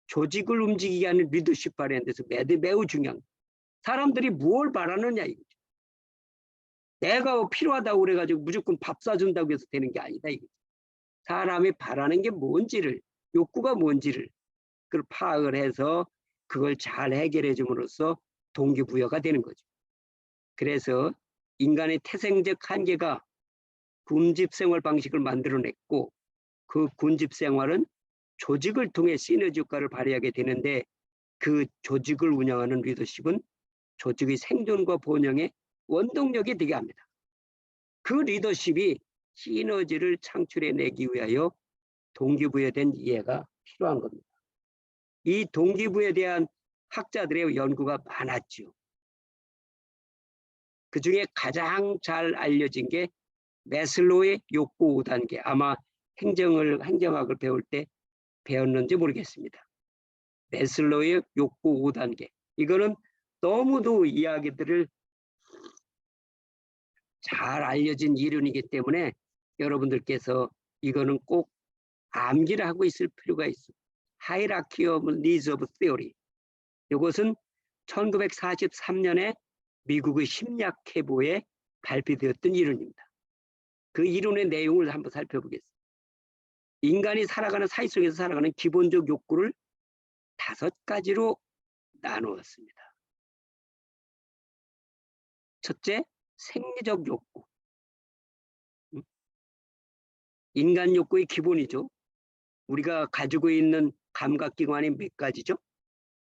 S1: 조직을 움직이게 하는 리더십 발휘하는 데서 매우 중요한, 사람들이 무엇을 바라느냐 이거죠. 내가 필요하다고 그래가지고 무조건 밥 사준다고 해서 되는 게 아니다 이거죠. 사람이 바라는 게 뭔지를, 욕구가 뭔지를 그걸 파악을 해서 그걸 잘 해결해 줌으로써 동기부여가 되는 거죠. 그래서 인간의 태생적 한계가 군집생활 방식을 만들어냈고, 그 군집생활은 조직을 통해 시너지 효과를 발휘하게 되는데, 그 조직을 운영하는 리더십은 조직의 생존과 번영의 원동력이 되게 합니다. 그 리더십이 시너지를 창출해내기 위하여 동기부여된 이해가 필요한 겁니다. 이 동기부여에 대한 학자들의 연구가 많았죠. 그 중에 가장 잘 알려진 게 매슬로우의 욕구 5단계. 아마 행정학을 배울 때 배웠는지 모르겠습니다. 매슬로우의 욕구 5단계. 이거는 너무도 이야기들을 잘 알려진 이론이기 때문에 여러분들께서 이거는 꼭 암기를 하고 있을 필요가 있습니다. Hierarchy of Needs of Theory. 이것은 1943년에 미국의 심리학회보에 발표되었던 이론입니다. 그 이론의 내용을 한번 살펴보겠습니다. 인간이 살아가는 사회 속에서 살아가는 기본적 욕구를 5가지로 나누었습니다. 첫째, 생리적 욕구. 인간 욕구의 기본이죠. 우리가 가지고 있는 감각기관이 몇 가지죠?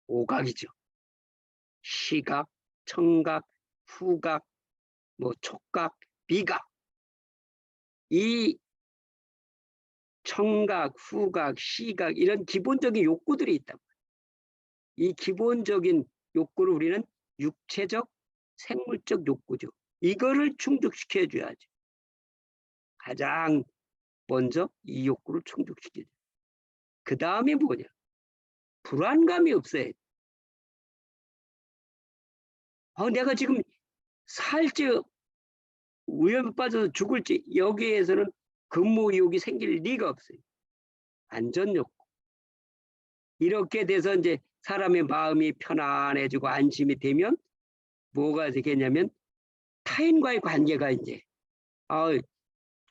S1: 5각이죠. 시각, 청각, 후각, 촉각, 미각. 이 청각, 후각, 시각 이런 기본적인 욕구들이 있다. 이 기본적인 욕구를 우리는 육체적, 생물적 욕구죠. 이거를 충족시켜줘야죠. 가장 먼저 이 욕구를 충족시켜줘. 그 다음에 뭐냐? 불안감이 없어야 돼. 내가 지금 살지, 위험에 빠져서 죽을지, 여기에서는 근무 의욕이 생길 리가 없어요. 안전 욕구. 이렇게 돼서 이제 사람의 마음이 편안해지고 안심이 되면 뭐가 되겠냐면, 타인과의 관계가 이제,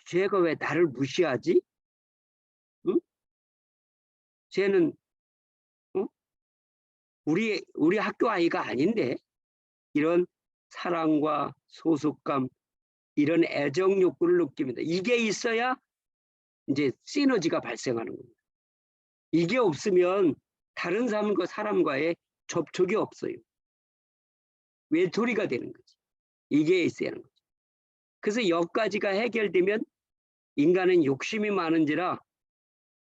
S1: 쟤가 왜 나를 무시하지? 응? 쟤는 우리 학교 아이가 아닌데, 이런 사랑과 소속감, 이런 애정 욕구를 느낍니다. 이게 있어야 이제 시너지가 발생하는 겁니다. 이게 없으면 다른 사람과의 접촉이 없어요. 외톨이가 되는 거지. 이게 있어야 하는 거죠. 그래서 여기까지가 해결되면 인간은 욕심이 많은지라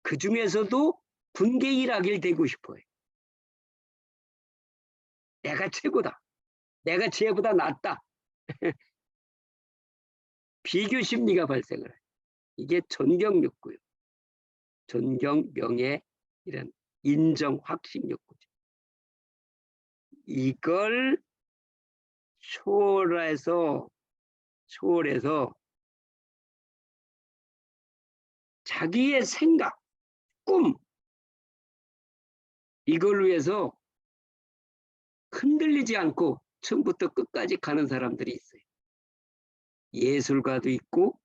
S1: 그 중에서도 군계일학일 되고 싶어요. 내가 최고다. 내가 쟤보다 낫다. 비교 심리가 발생을 해요. 이게 존경 욕구요. 존경, 명예, 이런 인정, 확신 욕구죠. 이걸 초월해서 자기의 생각, 꿈, 이걸 위해서 흔들리지 않고 처음부터 끝까지 가는 사람들이 있어요. 예술가도 있고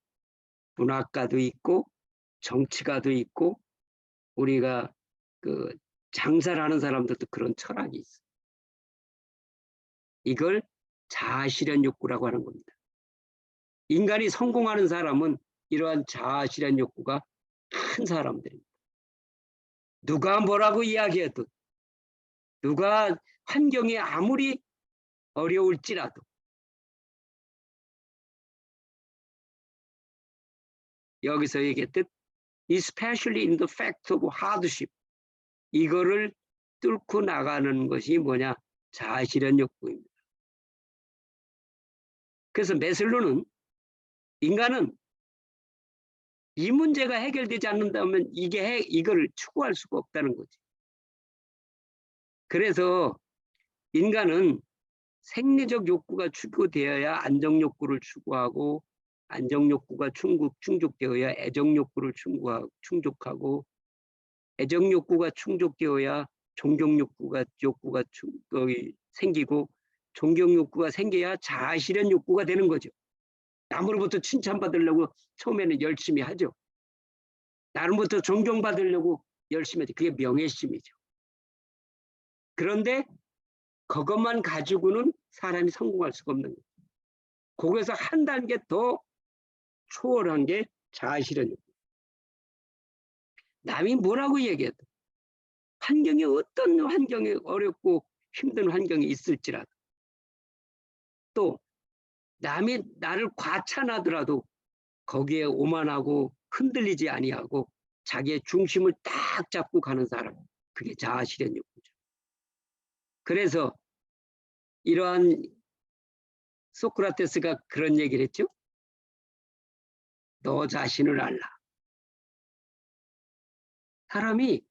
S1: 문학가도 있고 정치가도 있고 우리가 그 장사를 하는 사람들도 그런 철학이 있어. 이걸 자아실현 욕구라고 하는 겁니다. 인간이 성공하는 사람은 이러한 자아실현 욕구가 큰 사람들입니다. 누가 뭐라고 이야기해도, 누가 환경이 아무리 어려울지라도 여기서 얘기했듯 especially in the fact of hardship, 이거를 뚫고 나가는 것이 뭐냐? 자아실현 욕구입니다. 그래서 메슬로는 인간은 이 문제가 해결되지 않는다면 이걸 추구할 수가 없다는 거지. 그래서 인간은 생리적 욕구가 추구되어야 안정 욕구를 추구하고, 안정 욕구가 충족되어야 애정 욕구를 충족하고, 애정 욕구가 충족되어야 존경 욕구가 생기고, 존경 욕구가 생겨야 자아실현 욕구가 되는 거죠. 남으로부터 칭찬받으려고 처음에는 열심히 하죠. 나름부터 존경받으려고 열심히 하죠. 그게 명예심이죠. 그런데 그것만 가지고는 사람이 성공할 수가 없는 거예요. 거기서 한 단계 더 초월한 게 자아실현 욕구. 남이 뭐라고 얘기해도, 환경이 어떤 환경이 어렵고 힘든 환경이 있을지라도, 또 남이 나를 과찬하더라도 거기에 오만하고 흔들리지 아니하고 자기의 중심을 딱 잡고 가는 사람, 그게 자아실현 욕구죠. 그래서 이러한 소크라테스가 그런 얘기를 했죠. 너 자신을 알라. 사람이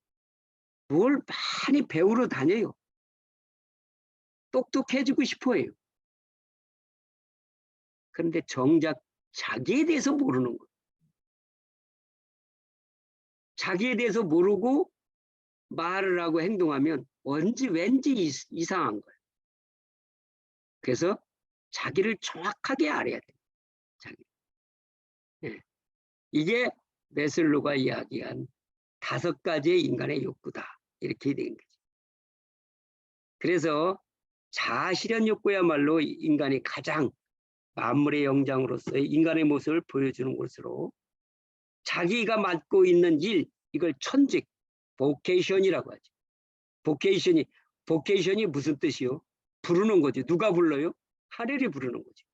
S1: 뭘 많이 배우러 다녀요. 똑똑해지고 싶어 해요. 그런데 정작 자기에 대해서 모르는 거예요. 자기에 대해서 모르고 말을 하고 행동하면 왠지 이상한 거예요. 그래서 자기를 정확하게 알아야 돼요. 자기. 네. 이게 메슬로가 이야기한 5가지의 인간의 욕구다. 이렇게 된 거죠. 그래서 자아실현 욕구야말로 인간이 가장 만물의 영장으로서의 인간의 모습을 보여주는 것으로, 자기가 맡고 있는 일, 이걸 천직, 보케이션이라고 하죠. 보케이션이 무슨 뜻이요? 부르는 거죠. 누가 불러요? 하늘이 부르는 거죠.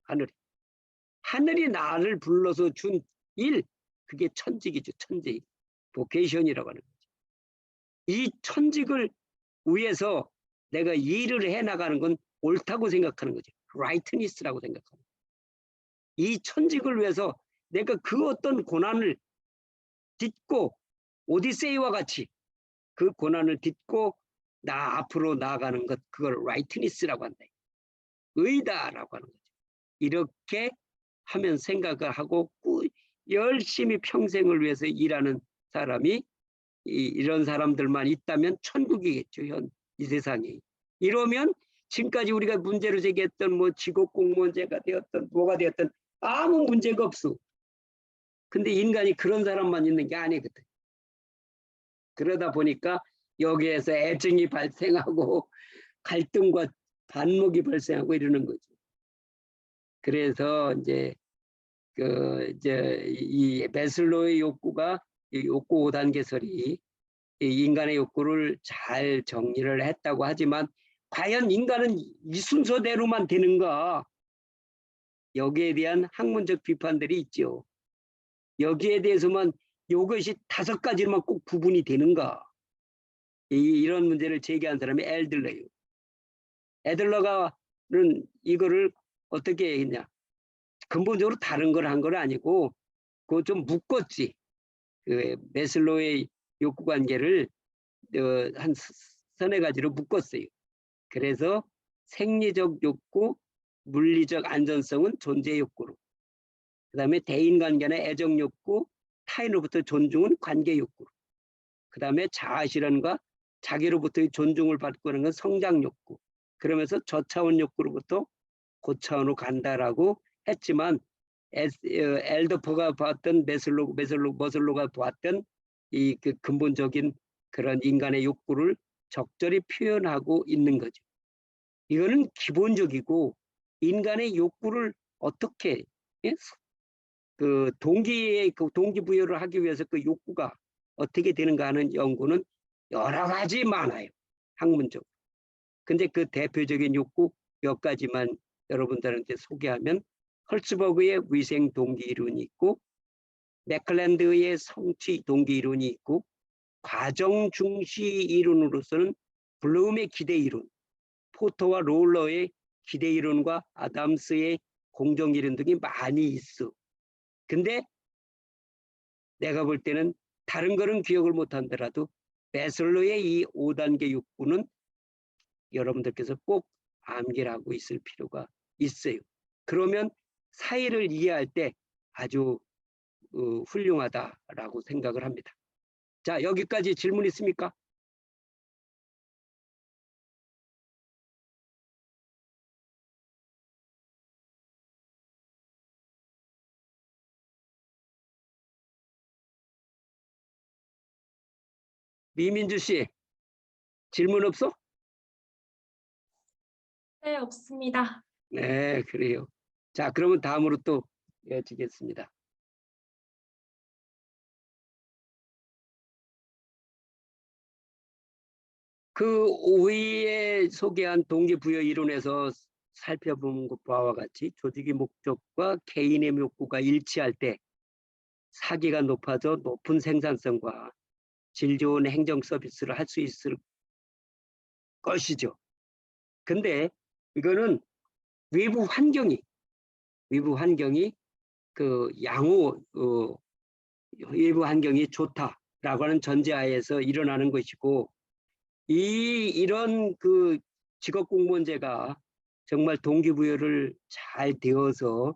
S1: 하늘이 나를 불러서 준 일, 그게 천직이죠. 천직. 보케이션이라고 하는 거죠. 이 천직을 위해서 내가 일을 해나가는 건 옳다고 생각하는 거죠. rightness라고 생각하는 거죠. 이 천직을 위해서 내가 그 어떤 고난을 딛고, 오디세이와 같이 그 고난을 딛고 나 앞으로 나아가는 것, 그걸 rightness라고 한다. 의다라고 하는 거죠. 이렇게 하면 생각을 하고 열심히 평생을 위해서 일하는 사람이, 이런 사람들만 있다면 천국이겠죠. 이 세상이. 이러면 지금까지 우리가 문제로 제기했던 뭐 직업 공무원제가 되었던 뭐가 되었던 아무 문제가 없어. 근데 인간이 그런 사람만 있는 게 아니거든. 그러다 보니까 여기에서 애증이 발생하고 갈등과 반목이 발생하고 이러는 거죠. 그래서 이제 이 메슬로의 욕구가, 이 욕구 5단계설이 인간의 욕구를 잘 정리를 했다고 하지만, 과연 인간은 이 순서대로만 되는가? 여기에 대한 학문적 비판들이 있죠. 여기에 대해서만 이것이 5가지로만 꼭 구분이 되는가? 이런 문제를 제기한 사람이 애들러예요. 애들러가는 이거를 어떻게 했냐? 근본적으로 다른 걸 한 건 아니고, 그거 좀 묶었지. 그 메슬로의 욕구 관계를 한 3-4가지로 묶었어요. 그래서 생리적 욕구, 물리적 안전성은 존재 욕구로, 그 다음에 대인관계나 애정 욕구, 타인으로부터 존중은 관계 욕구로, 그 다음에 자아실현과 자기로부터의 존중을 받고 하는 건 성장 욕구, 그러면서 저차원 욕구로부터 고차원으로 간다라고 했지만, 엘더퍼가 봤던 머슬로가 봤던 이 그 근본적인 그런 인간의 욕구를 적절히 표현하고 있는 거죠. 이거는 기본적이고 인간의 욕구를 어떻게 예? 그 동기부여를 하기 위해서 그 욕구가 어떻게 되는가 하는 연구는 여러 가지 많아요. 학문적으로. 근데 그 대표적인 욕구 몇 가지만 여러분들한테 소개하면 헐츠버그의 위생 동기 이론이 있고 맥클랜드의 성취 동기 이론이 있고 과정 중시 이론으로서는 블룸의 기대 이론, 포터와 롤러의 기대 이론과 아담스의 공정 이론 등이 많이 있어. 근데 내가 볼 때는 다른 거는 기억을 못하더라도 매슬로의 이 5단계 욕구는 여러분들께서 꼭 암기를 하고 있을 필요가 있어요. 그러면 사회를 이해할 때 아주 훌륭하다라고 생각을 합니다. 자, 여기까지 질문 있습니까? 미민주 씨, 질문 없어?
S8: 네, 없습니다.
S1: 네, 그래요. 자, 그러면 다음으로 또 이어지겠습니다. 그 위에 소개한 동기부여 이론에서 살펴본 바와 같이 조직의 목적과 개인의 욕구가 일치할 때 사기가 높아져 높은 생산성과 질 좋은 행정 서비스를 할 수 있을 것이죠. 근데 이거는 외부 환경이 그 외부 환경이 좋다라고 하는 전제하에서 일어나는 것이고 이런 그 직업 공무원제가 정말 동기부여를 잘 되어서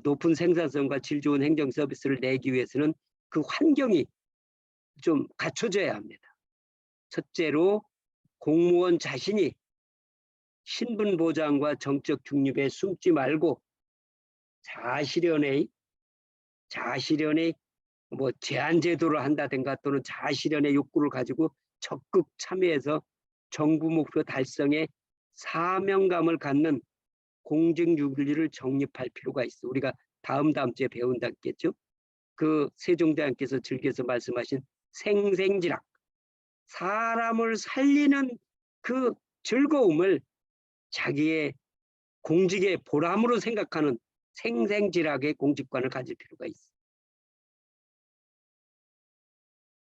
S1: 높은 생산성과 질 좋은 행정 서비스를 내기 위해서는 그 환경이 좀 갖춰져야 합니다. 첫째로 공무원 자신이 신분 보장과 정적 중립에 숨지 말고 자아실현의 뭐 제한 제도를 한다든가 또는 자아실현의 욕구를 가지고 적극 참여해서 정부 목표 달성에 사명감을 갖는 공직윤리를 정립할 필요가 있어. 우리가 다음 주에 배운다겠죠. 그 세종대왕께서 즐겨서 말씀하신 생생지락, 사람을 살리는 그 즐거움을 자기의 공직의 보람으로 생각하는 생생지락의 공직관을 가질 필요가 있어.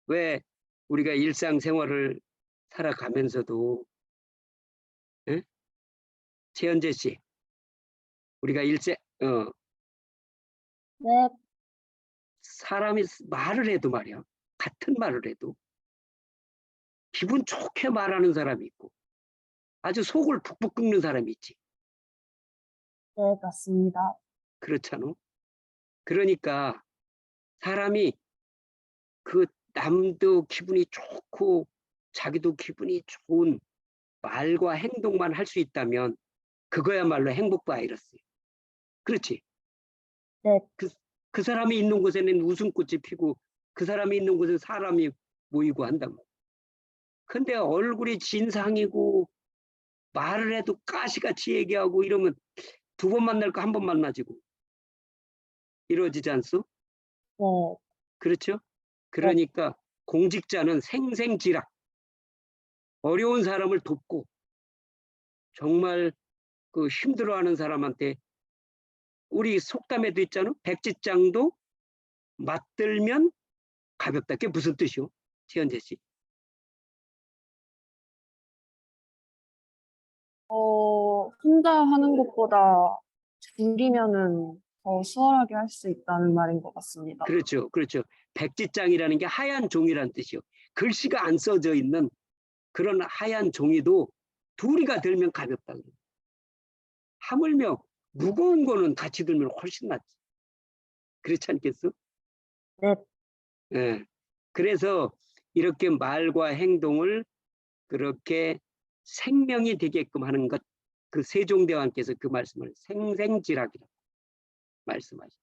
S1: 왜 우리가 일상생활을 살아가면서도 최현재 씨, 우리가
S6: 네,
S1: 사람이 말을 해도 말이야, 같은 말을 해도 기분 좋게 말하는 사람이 있고 아주 속을 북북 끓는 사람이 있지.
S6: 네, 맞습니다.
S1: 그렇잖아. 그러니까 사람이 그 남도 기분이 좋고 자기도 기분이 좋은 말과 행동만 할 수 있다면 그거야말로 행복 바이러스예요. 그렇지?
S6: 네.
S1: 그 사람이 있는 곳에는 웃음꽃이 피고 그 사람이 있는 곳에 사람이 모이고 한다고. 근데 얼굴이 진상이고 말을 해도 가시같이 얘기하고 이러면 두 번 만날 거 한 번 만나지고 이루어지지 않소?
S6: 네.
S1: 그렇죠? 그러니까 공직자는 생생지락, 어려운 사람을 돕고 정말 그 힘들어하는 사람한테 우리 속담에도 있잖아. 백지장도 맞들면 가볍다. 그게 무슨 뜻이요? 최현재 씨.
S6: 혼자 하는 것보다 줄이면은 더 수월하게 할 수 있다는 말인 것 같습니다.
S1: 그렇죠. 그렇죠. 백지장이라는 게 하얀 종이라는 뜻이요. 글씨가 안 써져 있는 그런 하얀 종이도 둘이가 들면 가볍다. 하물며 무거운 거는 같이 들면 훨씬 낫지. 그렇지 않겠어?
S6: 네.
S1: 예. 그래서 이렇게 말과 행동을 그렇게 생명이 되게끔 하는 것, 그 세종대왕께서 그 말씀을 생생지락이라고. 말씀하시죠.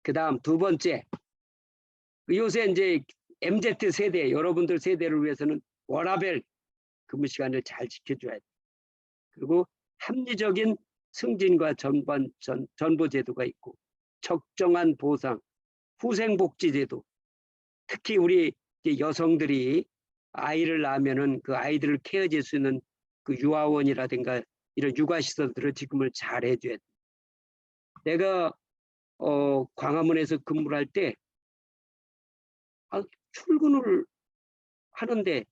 S1: 그 다음 두 번째, 요새 이제 MZ 세대, 여러분들 세대를 위해서는 워라밸 근무 시간을 잘 지켜줘야 돼. 그리고 합리적인 승진과 전보 제도가 있고, 적정한 보상, 후생복지 제도, 특히 우리 여성들이 아이를 낳으면은 그 아이들을 케어줄 수 있는 그 유아원이라든가 이런 육아시설들을 지금을 잘 해줘야 돼. 내가 광화문에서 근무를 할 때 출근을 하는데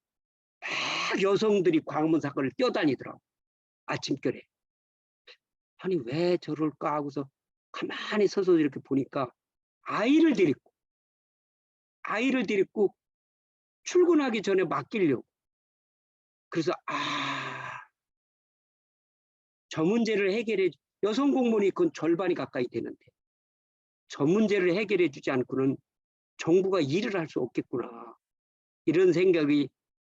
S1: 막 여성들이 광화문 사건을 뛰어다니더라고. 아침결에. 아니 왜 저럴까 하고서 가만히 서서 이렇게 보니까 아이를 데리고 출근하기 전에 맡기려고. 그래서 저 문제를 해결해, 여성 공무원이 그건 절반이 가까이 되는데 저 문제를 해결해 주지 않고는 정부가 일을 할 수 없겠구나. 이런 생각이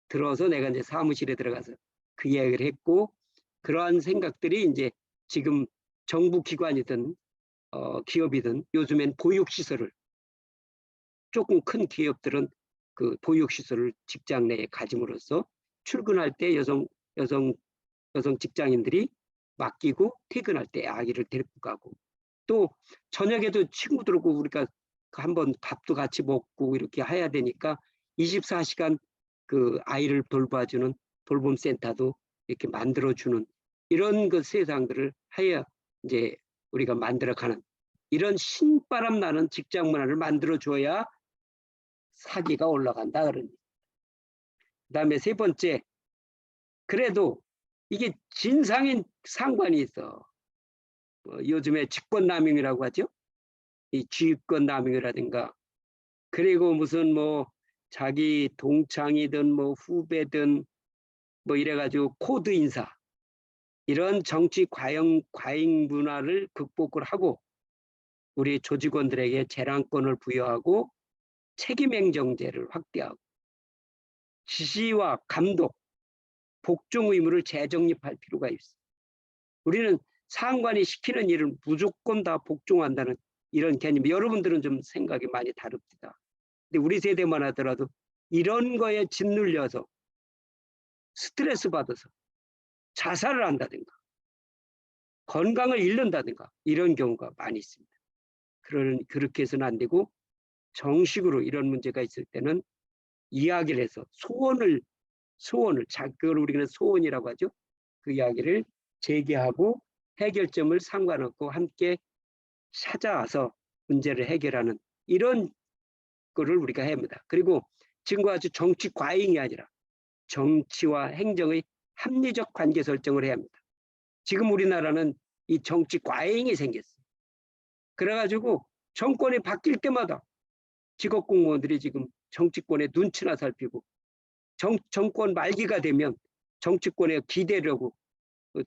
S1: 들어서 내가 이제 사무실에 들어가서 그 이야기를 했고, 그러한 생각들이 이제 지금 정부 기관이든 기업이든 요즘엔 보육시설을, 조금 큰 기업들은 그 보육시설을 직장 내에 가짐으로써 출근할 때 여성 직장인들이 맡기고 퇴근할 때 아기를 데리고 가고, 또 저녁에도 친구들하고 우리가 한번 밥도 같이 먹고 이렇게 해야 되니까 24시간 그 아이를 돌봐주는 돌봄센터도 이렇게 만들어주는 이런 그 세상들을 하여 이제 우리가 만들어가는 이런 신바람 나는 직장 문화를 만들어줘야 사기가 올라간다 그러니. 그다음에 세 번째, 그래도 이게 진상인 상관이 있어. 요즘에 직권남용이라고 하죠. 이 직권남용이라든가, 그리고 무슨 뭐 자기 동창이든 뭐 후배든 뭐 이래가지고 코드 인사, 이런 정치 과잉 문화를 극복을 하고 우리 조직원들에게 재량권을 부여하고 책임행정제를 확대하고 지시와 감독, 복종 의무를 재정립할 필요가 있어. 우리는 상관이 시키는 일을 무조건 다 복종한다는 이런 개념, 여러분들은 좀 생각이 많이 다릅니다. 근데 우리 세대만 하더라도 이런 거에 짓눌려서 스트레스 받아서 자살을 한다든가 건강을 잃는다든가 이런 경우가 많이 있습니다. 그렇게 해서는 안 되고, 정식으로 이런 문제가 있을 때는 이야기를 해서 소원을 그걸 우리는 소원이라고 하죠. 그 이야기를 제기하고 해결점을 상관없고 함께 찾아와서 문제를 해결하는 이런 거를 우리가 해야 합니다. 그리고 지금과 같이 정치 과잉이 아니라 정치와 행정의 합리적 관계 설정을 해야 합니다. 지금 우리나라는 이 정치 과잉이 생겼어요. 그래가지고 정권이 바뀔 때마다 직업 공무원들이 지금 정치권의 눈치나 살피고, 정권 말기가 되면 정치권에 기대려고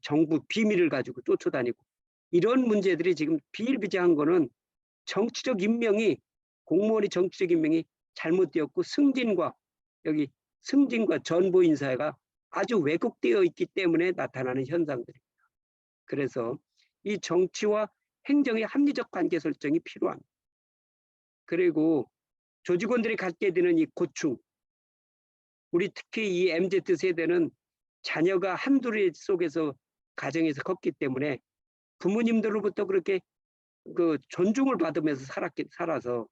S1: 정부 비밀을 가지고 쫓아다니고, 이런 문제들이 지금 비일비재한 거는 정치적 임명이, 공무원의 정치적 임명이 잘못되었고 승진과 전보 인사가 아주 왜곡되어 있기 때문에 나타나는 현상들입니다. 그래서 이 정치와 행정의 합리적 관계 설정이 필요합니다. 그리고 조직원들이 갖게 되는 이 고충, 우리 특히 이 MZ 세대는 자녀가 한둘 속에서 가정에서 컸기 때문에 부모님들로부터 그렇게 그 존중을 받으면서 살아서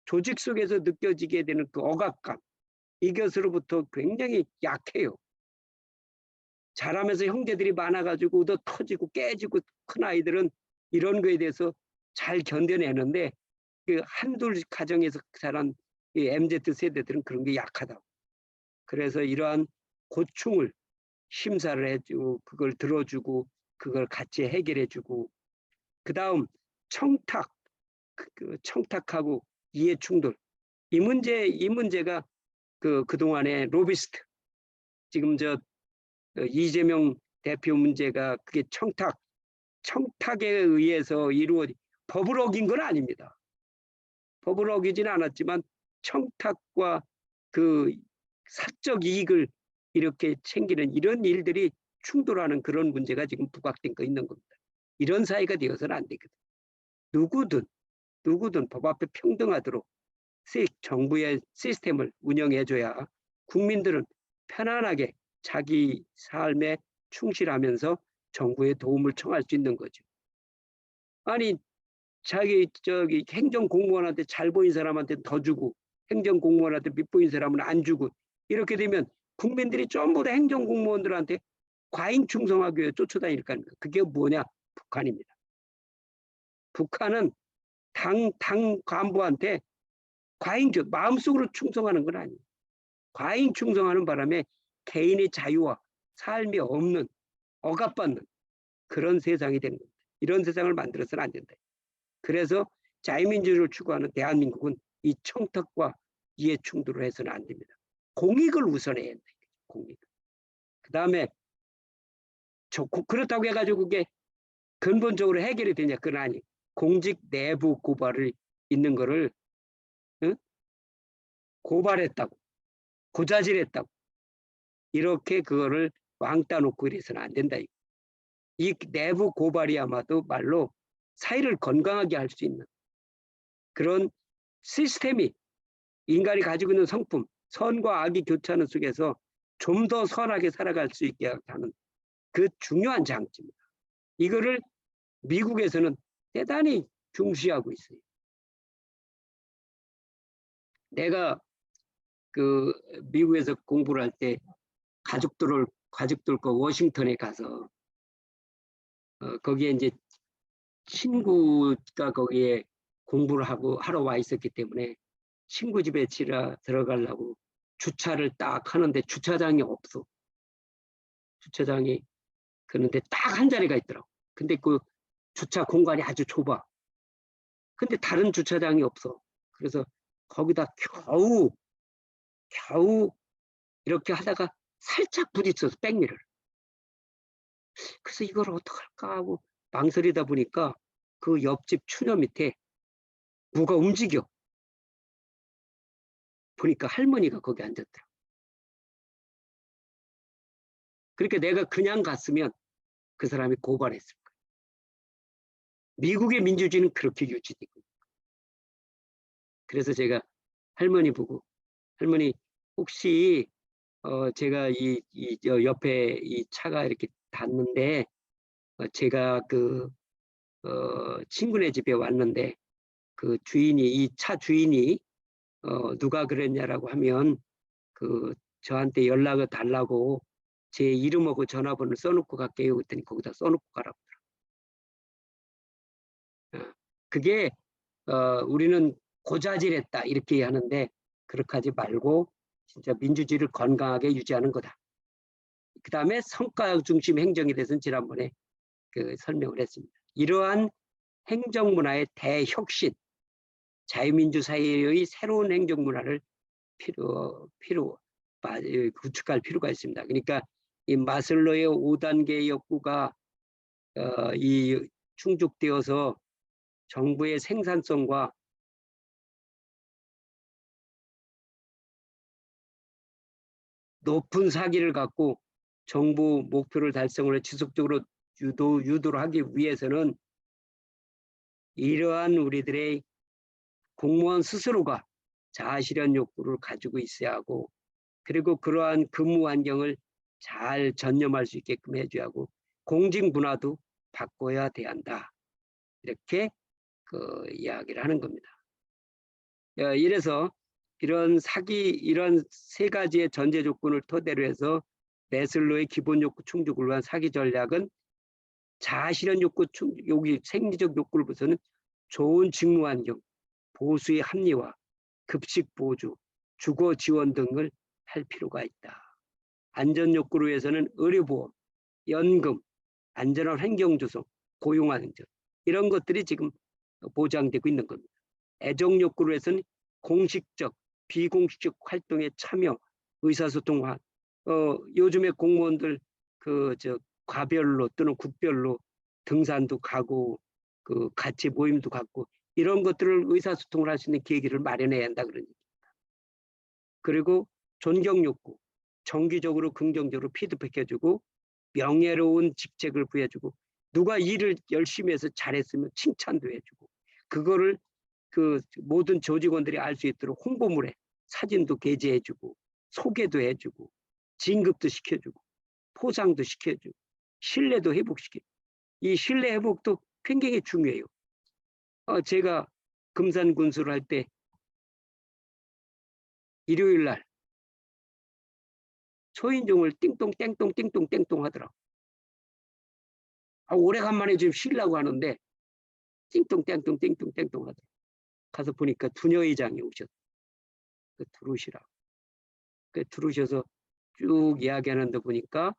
S1: 조직 속에서 느껴지게 되는 그 억압감, 이것으로부터 굉장히 약해요. 자라면서 형제들이 많아가지고 얻어 터지고 깨지고 큰 아이들은 이런 거에 대해서 잘 견뎌내는데, 그 한둘 가정에서 자란 이 MZ 세대들은 그런 게 약하다고. 그래서 이러한 고충을 심사를 해주고 그걸 들어주고 그걸 같이 해결해주고, 그 다음 청탁하고 이해 충돌, 이 문제가 그동안에 로비스트, 지금 이재명 대표 문제가 그게 청탁에 의해서 법을 어긴 건 아닙니다. 법을 어기지는 않았지만 청탁과 그 사적 이익을 이렇게 챙기는 이런 일들이 충돌하는 그런 문제가 지금 부각된 거 있는 겁니다. 이런 사회가 되어서는 안 되거든. 누구든 법 앞에 평등하도록 정부의 시스템을 운영해줘야 국민들은 편안하게 자기 삶에 충실하면서 정부의 도움을 청할 수 있는 거죠. 아니 자기 행정공무원한테 잘 보인 사람한테 더 주고 행정공무원한테 밉보인 사람은 안 주고 이렇게 되면 국민들이 전부 다 행정공무원들한테 과잉 충성하기 위해 쫓아다닐 거 아닙니까? 그게 뭐냐? 북한입니다. 북한은 당 간부한테 마음속으로 충성하는 건 아니에요. 과잉 충성하는 바람에 개인의 자유와 삶이 없는 억압받는 그런 세상이 되는 겁니다. 이런 세상을 만들어서는 안 된다. 그래서 자유민주주의를 추구하는 대한민국은 이 청탁과 이해 충돌을 해서는 안 됩니다. 공익을 우선해야 한다. 공익. 그 다음에 그렇다고 해가지고 그게 근본적으로 해결이 되냐? 그건 아니. 공직 내부 고발을 있는 거를 고발했다고, 고자질했다고 이렇게 그거를 왕따 놓고 이래서는 안 된다. 이 내부 고발이 아마도 말로 사회를 건강하게 할 수 있는 그런 시스템이 인간이 가지고 있는 성품, 선과 악이 교차하는 속에서 좀 더 선하게 살아갈 수 있게 하는 그 중요한 장치입니다. 이거를 미국에서는 대단히 중시하고 있어요. 내가 그 미국에서 공부를 할 때 가족들과 워싱턴에 가서 거기에 이제 친구가 거기에 공부를 하러 와 있었기 때문에 친구 집에 들어가려고 주차를 딱 하는데 주차장이 없어. 주차장이 그런데 딱 한 자리가 있더라고. 근데 그 주차 공간이 아주 좁아. 근데 다른 주차장이 없어. 그래서 거기다 겨우 이렇게 하다가 살짝 부딪혀서 백미를. 그래서 이걸 어떡할까 하고 망설이다 보니까 그 옆집 추녀 밑에 뭐가 움직여. 보니까 할머니가 거기 앉았더라. 그러니까 내가 그냥 갔으면 그 사람이 고발했을 거야. 미국의 민주주의는 그렇게 유지되고. 그래서 제가 할머니 보고, 할머니 혹시 제가 저 옆에 이 차가 이렇게 닿는데 제가 그 친구네 집에 왔는데 그 주인이 이 차 주인이 누가 그랬냐라고 하면 그 저한테 연락을 달라고 제 이름하고 전화번호를 써놓고 갈게요. 그랬더니 거기다 써놓고 가라고. 그게 우리는 고자질했다 이렇게 하는데 그렇게 하지 말고 진짜 민주주의를 건강하게 유지하는 거다. 그 다음에 성과 중심 행정에 대해서는 지난번에 그 설명을 했습니다. 이러한 행정문화의 대혁신, 자유민주 사회의 새로운 행정문화를 구축할 필요가 있습니다. 그러니까 이 마슬로의 5단계 욕구가 이 충족되어서 정부의 생산성과 높은 사기를 갖고 정부 목표를 달성을 지속적으로 유도를 하기 위해서는 이러한 우리들의 공무원 스스로가 자아실현 욕구를 가지고 있어야 하고 그리고 그러한 근무 환경을 잘 전념할 수 있게끔 해줘야 하고 공직 문화도 바꿔야 한다. 이렇게 그 이야기를 하는 겁니다. 이래서 이런 세 가지의 전제 조건을 토대로 해서 매슬로의 기본 욕구 충족을 위한 사기 전략은 자아실현 욕구 여기 생리적 욕구를 보서는 좋은 직무 환경, 보수의 합리화, 급식 보조, 주거 지원 등을 할 필요가 있다. 안전 욕구를 위해서는 의료보험, 연금, 안전한 환경 조성, 고용 안정 이런 것들이 지금 보장되고 있는 겁니다. 애정 욕구를 위해서는 공식적, 비공식적 활동에 참여, 의사소통, 요즘에 공무원들 과별로 또는 국별로 등산도 가고 같이 모임도 갖고 이런 것들을 의사소통을 할 수 있는 계기를 마련해야 한다 그런 얘기입니다. 그리고 존경 욕구, 정기적으로 긍정적으로 피드백해주고 명예로운 직책을 부여주고 누가 일을 열심히 해서 잘했으면 칭찬도 해주고 그거를 그 모든 조직원들이 알 수 있도록 홍보물에 사진도 게재해주고 소개도 해주고 진급도 시켜주고 포상도 시켜주고 신뢰도 회복시키고 이 신뢰 회복도 굉장히 중요해요. 제가 금산군수를 할 때 일요일 날 초인종을 띵동 땡동 띵동 땡동 하더라고. 오래간만에 좀 쉬려고 하는데 띵동 땡동 띵동 땡동 하더라고. 가서 보니까 부녀회장이 오셨어. 들어오시라고. 들어오셔서 쭉 이야기하는데 보니까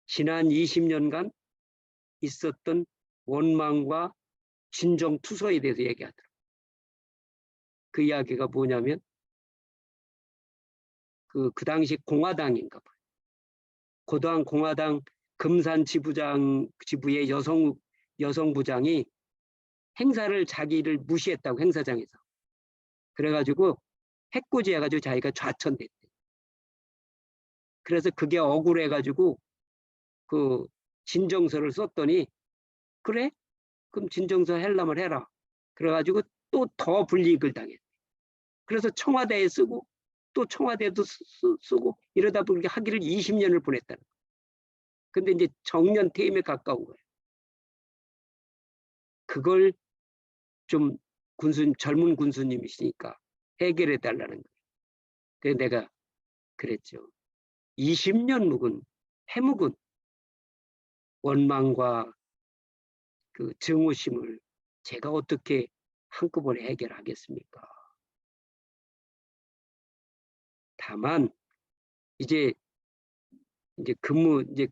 S1: 지난 20년간 있었던 원망과 진정투서에 대해서 얘기하더라고요. 그 이야기가 뭐냐면 그 당시 공화당인가 봐요. 고당 공화당 금산 지부의 여성부장이 행사를 자기를 무시했다고 행사장에서. 그래가지고 해코지해가지고 자기가 좌천됐대. 그래서 그게 억울해가지고 그 진정서를 썼더니 그래? 그럼 진정서 하려면 해라. 그래가지고 또 더 불이익을 당했대. 그래서 청와대에 쓰고 또 청와대도 쓰고 이러다 보니까 학위를 20년을 보냈다는 거예요. 근데 이제 정년 퇴임에 가까운 거예요. 그걸 좀 젊은 군수님이시니까 해결해 달라는 거예요. 그래서 내가 그랬죠. 20년 묵은 해묵은 원망과 그 증오심을 제가 어떻게 한꺼번에 해결하겠습니까? 다만 이제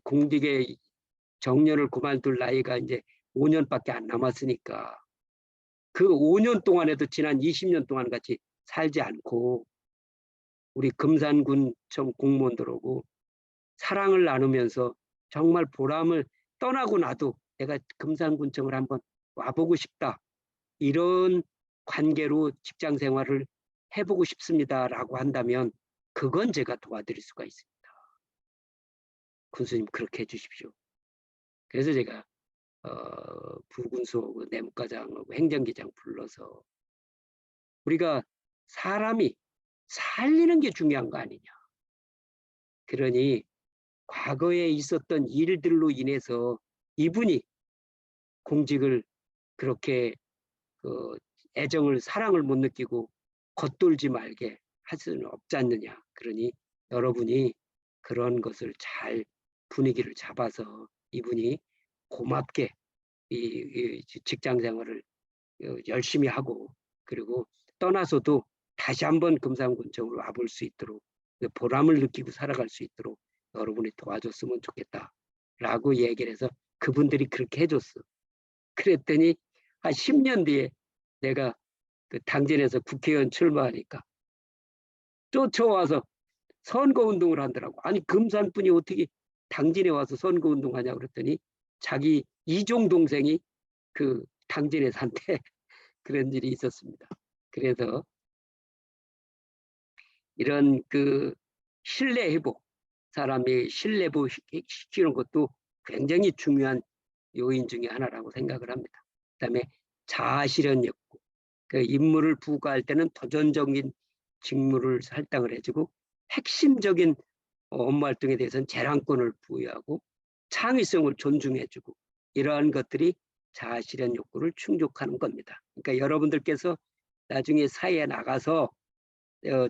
S1: 공직에 정년을 그만둘 나이가 이제 5년밖에 안 남았으니까 그 5년 동안에도 지난 20년 동안 같이 살지 않고 우리 금산군청 공무원들하고 사랑을 나누면서 정말 보람을 떠나고 나도 내가 금산군청을 한번 와보고 싶다. 이런 관계로 직장 생활을 해보고 싶습니다라고 한다면 그건 제가 도와드릴 수가 있습니다. 군수님 그렇게 해주십시오. 그래서 제가 부군수하고 내무과장하고 행정기장 불러서 우리가 사람이 살리는 게 중요한 거 아니냐. 그러니 과거에 있었던 일들로 인해서 이분이 공직을 그렇게 애정을 사랑을 못 느끼고 겉돌지 말게 할 수는 없지 않느냐. 그러니 여러분이 그런 것을 잘 분위기를 잡아서 이분이 고맙게 이 직장 생활을 열심히 하고 그리고 떠나서도 다시 한번 금산군청으로 와볼 수 있도록 보람을 느끼고 살아갈 수 있도록 여러분이 도와줬으면 좋겠다라고 얘기를 해서 그분들이 그렇게 해줬어. 그랬더니 한 10년 뒤에 내가 그 당진에서 국회의원 출마하니까 쫓아와서 선거운동을 하더라고. 아니 금산분이 어떻게 당진에 와서 선거운동하냐고 그랬더니 자기 이종 동생이 그 당진에 산대. 그런 일이 있었습니다. 그래서 이런 그 신뢰 회복, 사람의 신뢰 회복 시키는 것도 굉장히 중요한 요인 중에 하나라고 생각을 합니다. 그다음에 자아 실현 욕구, 그 임무를 부과할 때는 도전적인 직무를 할당을 해주고 핵심적인 업무 활동에 대해서는 재량권을 부여하고 창의성을 존중해주고 이러한 것들이 자아 실현 욕구를 충족하는 겁니다. 그러니까 여러분들께서 나중에 사회에 나가서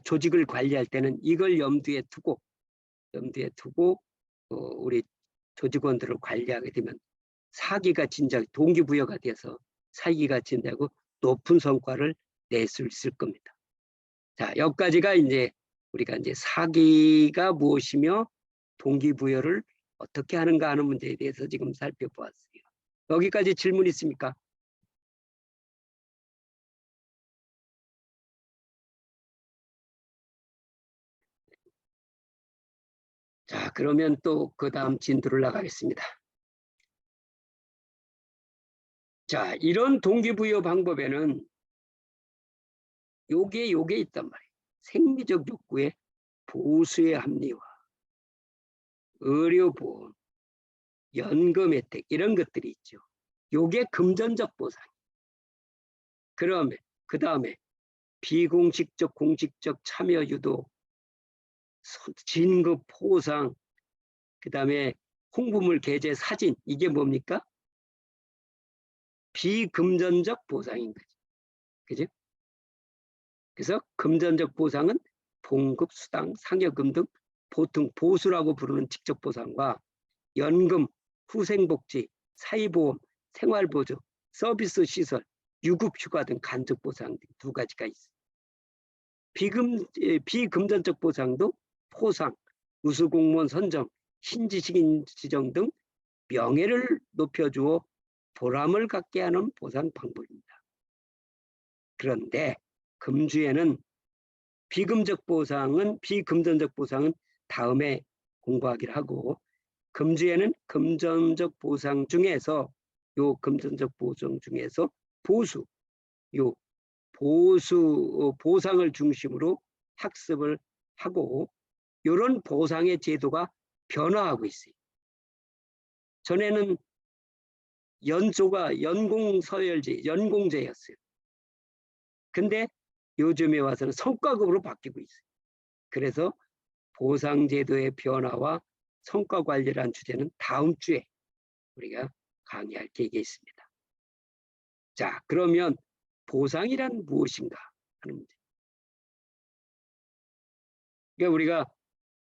S1: 조직을 관리할 때는 이걸 염두에 두고 우리 조직원들을 관리하게 되면 사기가 진작 동기부여가 돼서 사기가 진다고 높은 성과를 낼 수 있을 겁니다. 자, 여기까지가 이제 우리가 이제 사기가 무엇이며 동기부여를 어떻게 하는가 하는 문제에 대해서 지금 살펴보았어요. 여기까지 질문 있습니까? 자, 그러면 또 그 다음 진도를 나가겠습니다. 자, 이런 동기부여 방법에는 요게 있단 말이에요. 생리적 욕구의 보수의 합리화, 의료보험, 연금 혜택 이런 것들이 있죠. 요게 금전적 보상. 그러면 그 다음에 비공식적 공식적 참여 유도, 진급 포상, 그 다음에 홍보물 게재 사진, 이게 뭡니까? 비금전적 보상인 거죠. 그죠? 그래서 금전적 보상은 봉급, 수당, 상여금 등 보통 보수라고 부르는 직접 보상과 연금, 후생복지, 사회보험, 생활보조, 서비스 시설, 유급휴가 등 간접 보상 등 두 가지가 있어요. 비금전적 보상도 포상, 우수공무원 선정, 신지식인 지정 등 명예를 높여주어 보람을 갖게 하는 보상 방법입니다. 그런데 금주에는 비금전적 보상은 다음에 공부하기로 하고, 금주에는 금전적 보상 중에서 보상을 중심으로 학습을 하고, 이런 보상의 제도가 변화하고 있어요. 전에는 연조가 연공제였어요. 근데 요즘에 와서는 성과급으로 바뀌고 있어요. 그래서 보상제도의 변화와 성과 관리라는 주제는 다음 주에 우리가 강의할 계획이 있습니다. 자, 그러면 보상이란 무엇인가 하는 문제. 그러니까 우리가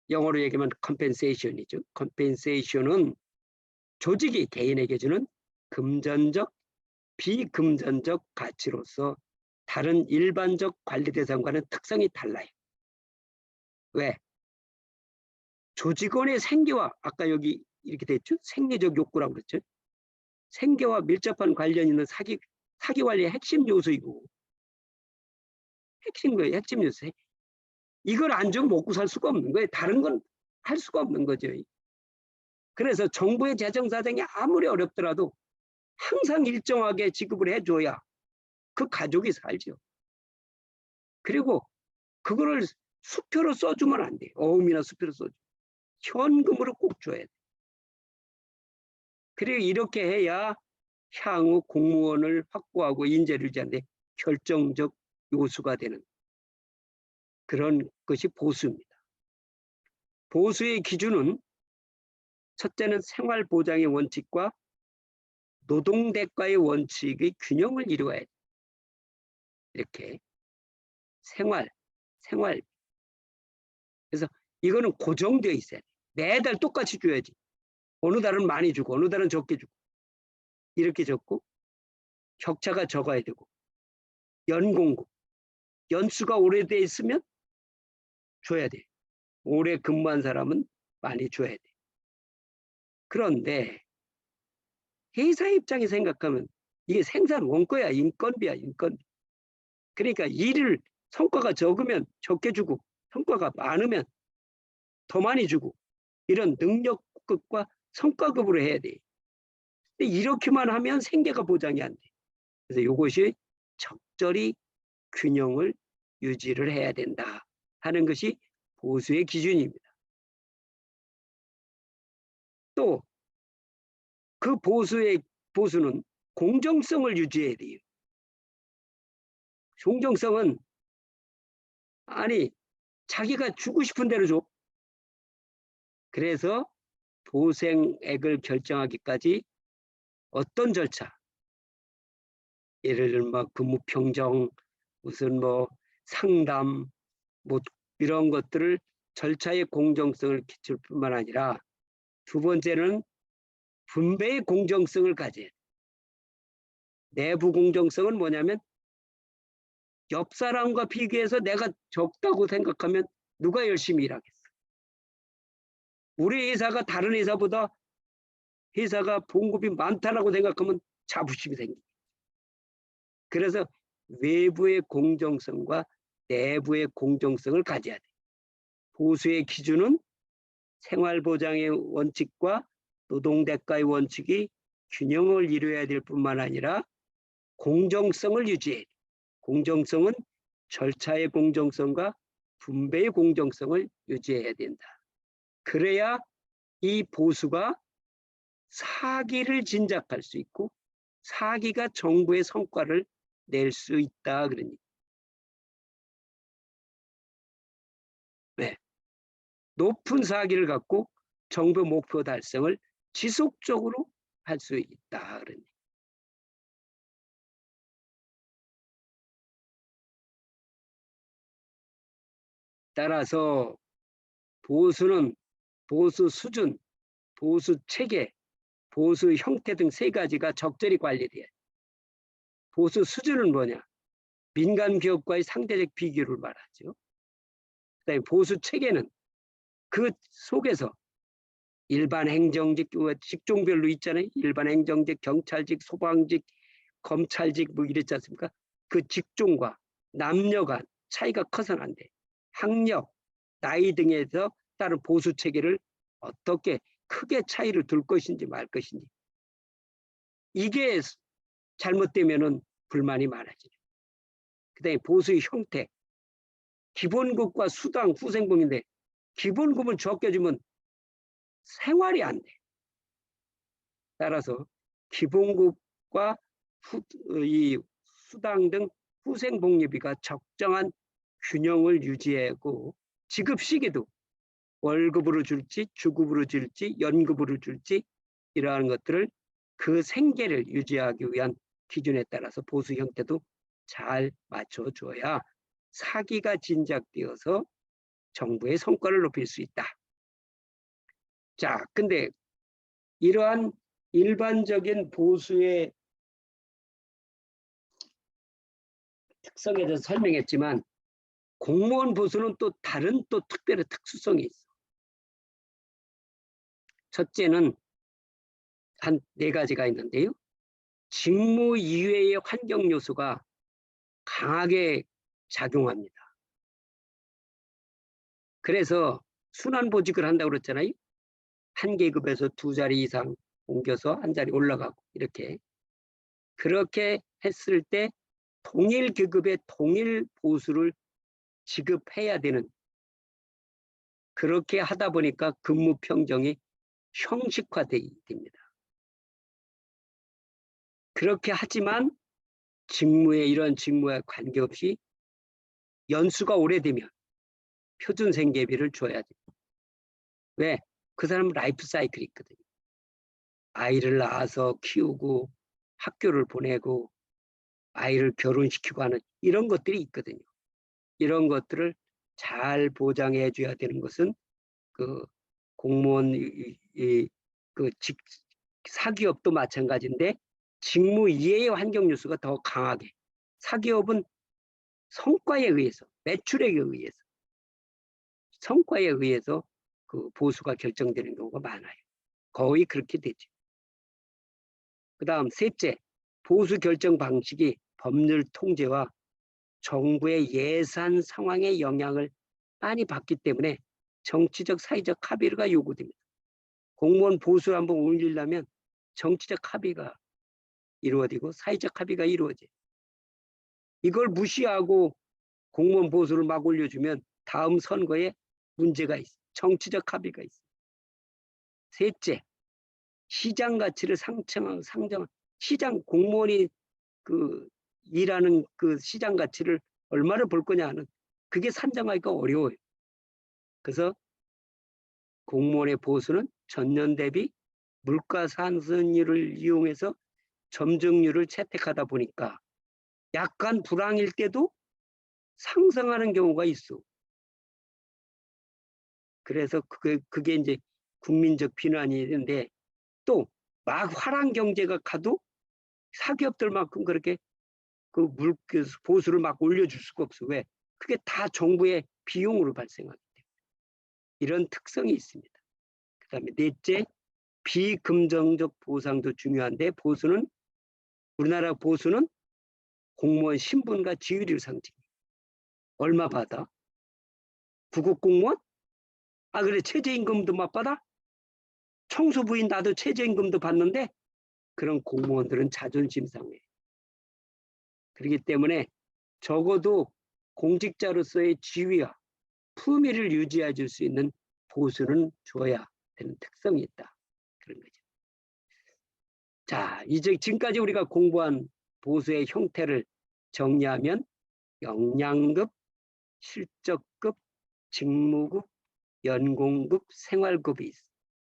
S1: 영어로 얘기하면 compensation이죠. compensation은 조직이 개인에게 주는 금전적, 비금전적 가치로서 다른 일반적 관리 대상과는 특성이 달라요. 왜? 조직원의 생계와, 아까 여기 이렇게 됐죠? 생리적 욕구라고 그랬죠? 생계와 밀접한 관련 있는 사기 관리의 핵심 요소이고, 핵심 요소. 이걸 안 주면 먹고 살 수가 없는 거예요. 다른 건 할 수가 없는 거죠. 그래서 정부의 재정 사정이 아무리 어렵더라도 항상 일정하게 지급을 해줘야 그 가족이 살죠. 그리고 그거를 수표로 써주면 안 돼요. 어음이나 수표로 써줘. 현금으로 꼭 줘야 돼. 그리고 이렇게 해야 향후 공무원을 확보하고 인재를 유지하는 데 결정적 요소가 되는 그런 것이 보수입니다. 보수의 기준은 첫째는 생활보장의 원칙과 노동대가의 원칙의 균형을 이루어야 돼. 이렇게 생활. 그래서 이거는 고정되어 있어야 돼. 매달 똑같이 줘야지. 어느 달은 많이 주고 어느 달은 적게 주고 이렇게 적고, 격차가 적어야 되고, 연공급, 연수가 오래돼 있으면 줘야 돼. 오래 근무한 사람은 많이 줘야 돼. 그런데 회사 입장에 생각하면 이게 생산 원가야, 인건비야. 그러니까 일을 성과가 적으면 적게 주고 성과가 많으면 더 많이 주고, 이런 능력급과 성과급으로 해야 돼. 근데 이렇게만 하면 생계가 보장이 안 돼. 그래서 이것이 적절히 균형을 유지를 해야 된다 하는 것이 보수의 기준입니다. 또 그 보수는 공정성을 유지해야 돼요. 공정성은 아니 자기가 주고 싶은 대로 줘. 그래서 보상액을 결정하기까지 어떤 절차, 예를 들면 근무 평정, 무슨 상담, 이런 것들을 절차의 공정성을 기출 뿐만 아니라, 두 번째는 분배의 공정성을 가져야 돼. 내부 공정성은 뭐냐면, 옆 사람과 비교해서 내가 적다고 생각하면 누가 열심히 일하겠어? 우리 회사가 다른 회사보다 회사가 봉급이 많다라고 생각하면 자부심이 생겨. 그래서 외부의 공정성과 내부의 공정성을 가져야 돼. 보수의 기준은 생활보장의 원칙과 노동대가의 원칙이 균형을 이루어야 될 뿐만 아니라 공정성을 유지해야 돼. 공정성은 절차의 공정성과 분배의 공정성을 유지해야 된다. 그래야 이 보수가 사기를 진작할 수 있고 사기가 정부의 성과를 낼 수 있다 그러니. 네. 높은 사기를 갖고 정부 목표 달성을 지속적으로 할 수 있다 그러니. 따라서 보수는 보수 수준, 보수 체계, 보수 형태 등 세 가지가 적절히 관리돼요. 보수 수준은 뭐냐? 민간 기업과의 상대적 비교를 말하죠. 그다음에 보수 체계는 그 속에서 일반 행정직, 직종별로 있잖아요. 일반 행정직, 경찰직, 소방직, 검찰직 뭐 이랬지 않습니까? 그 직종과 남녀 간 차이가 커서는 안 돼. 학력, 나이 등에서 따른 보수 체계를 어떻게 크게 차이를 둘 것인지 말 것인지. 이게 잘못되면은 불만이 많아지죠. 그다음에 보수의 형태. 기본급과 수당, 후생봉인데 기본급은 적게 주면 생활이 안 돼. 따라서 기본급과 이 수당 등 후생복리비가 적정한 균형을 유지하고 지급 시기도 월급으로 줄지 주급으로 줄지 연급으로 줄지 이러한 것들을 그 생계를 유지하기 위한 기준에 따라서 보수 형태도 잘 맞춰줘야 사기가 진작되어서 정부의 성과를 높일 수 있다. 자, 근데 이러한 일반적인 보수의 특성에 대해서 설명했지만 공무원 보수는 또 다른 또 특별한 특수성이 있어. 첫째는 한 4가지가 있는데요. 직무 이외의 환경 요소가 강하게 작용합니다. 그래서 순환보직을 한다고 그랬잖아요. 한 계급에서 2자리 이상 옮겨서 한 자리 올라가고 이렇게. 그렇게 했을 때 동일 계급의 동일 보수를 지급해야 되는, 그렇게 하다 보니까 근무 평정이 형식화됩니다. 그렇게 하지만 직무에 이런 직무에 관계없이 연수가 오래되면 표준 생계비를 줘야 돼요. 왜? 그 사람은 라이프 사이클이 있거든요. 아이를 낳아서 키우고 학교를 보내고 아이를 결혼시키고 하는 이런 것들이 있거든요. 이런 것들을 잘 보장해 줘야 되는 것은 그 공무원 그 사기업도 마찬가지인데 직무 이외의 환경 요소가 더 강하게, 사기업은 성과에 의해서, 매출에 의해서, 성과에 의해서 그 보수가 결정되는 경우가 많아요. 거의 그렇게 되죠. 그 다음 셋째, 보수 결정 방식이 법률 통제와 정부의 예산 상황의 영향을 많이 받기 때문에 정치적 사회적 합의가 요구됩니다. 공무원 보수를 한번 올리려면 정치적 합의가 이루어지고 사회적 합의가 이루어져요. 이걸 무시하고 공무원 보수를 막 올려주면 다음 선거에 문제가 있어요. 정치적 합의가 있어요. 셋째, 시장 가치를 상정한 시장 공무원이 그 일하는 그 시장 가치를 얼마를 벌 거냐 하는, 그게 산정하기가 어려워요. 그래서 공무원의 보수는 전년 대비 물가 상승률을 이용해서 점증률을 채택하다 보니까 약간 불황일 때도 상승하는 경우가 있어. 그래서 그게 이제 국민적 비난이 있는데, 또 막 화랑 경제가 가도 사기업들만큼 그렇게 그 보수를 막 올려줄 수가 없어. 왜? 그게 다 정부의 비용으로 발생하기 때문에. 이런 특성이 있습니다. 그 다음에 넷째, 비금정적 보상도 중요한데 우리나라 보수는 공무원 신분과 지위를 상징해요. 얼마 받아? 구급공무원? 아 그래, 최저임금도 막 받아? 청소부인 나도 최저임금도 받는데 그런 공무원들은 자존심 상해. 그렇기 때문에 적어도 공직자로서의 지위와 품위를 유지해 줄 수 있는 보수는 줘야 되는 특성이 있다. 그런 거죠. 자, 이제 지금까지 우리가 공부한 보수의 형태를 정리하면 역량급, 실적급, 직무급, 연공급, 생활급이 있어.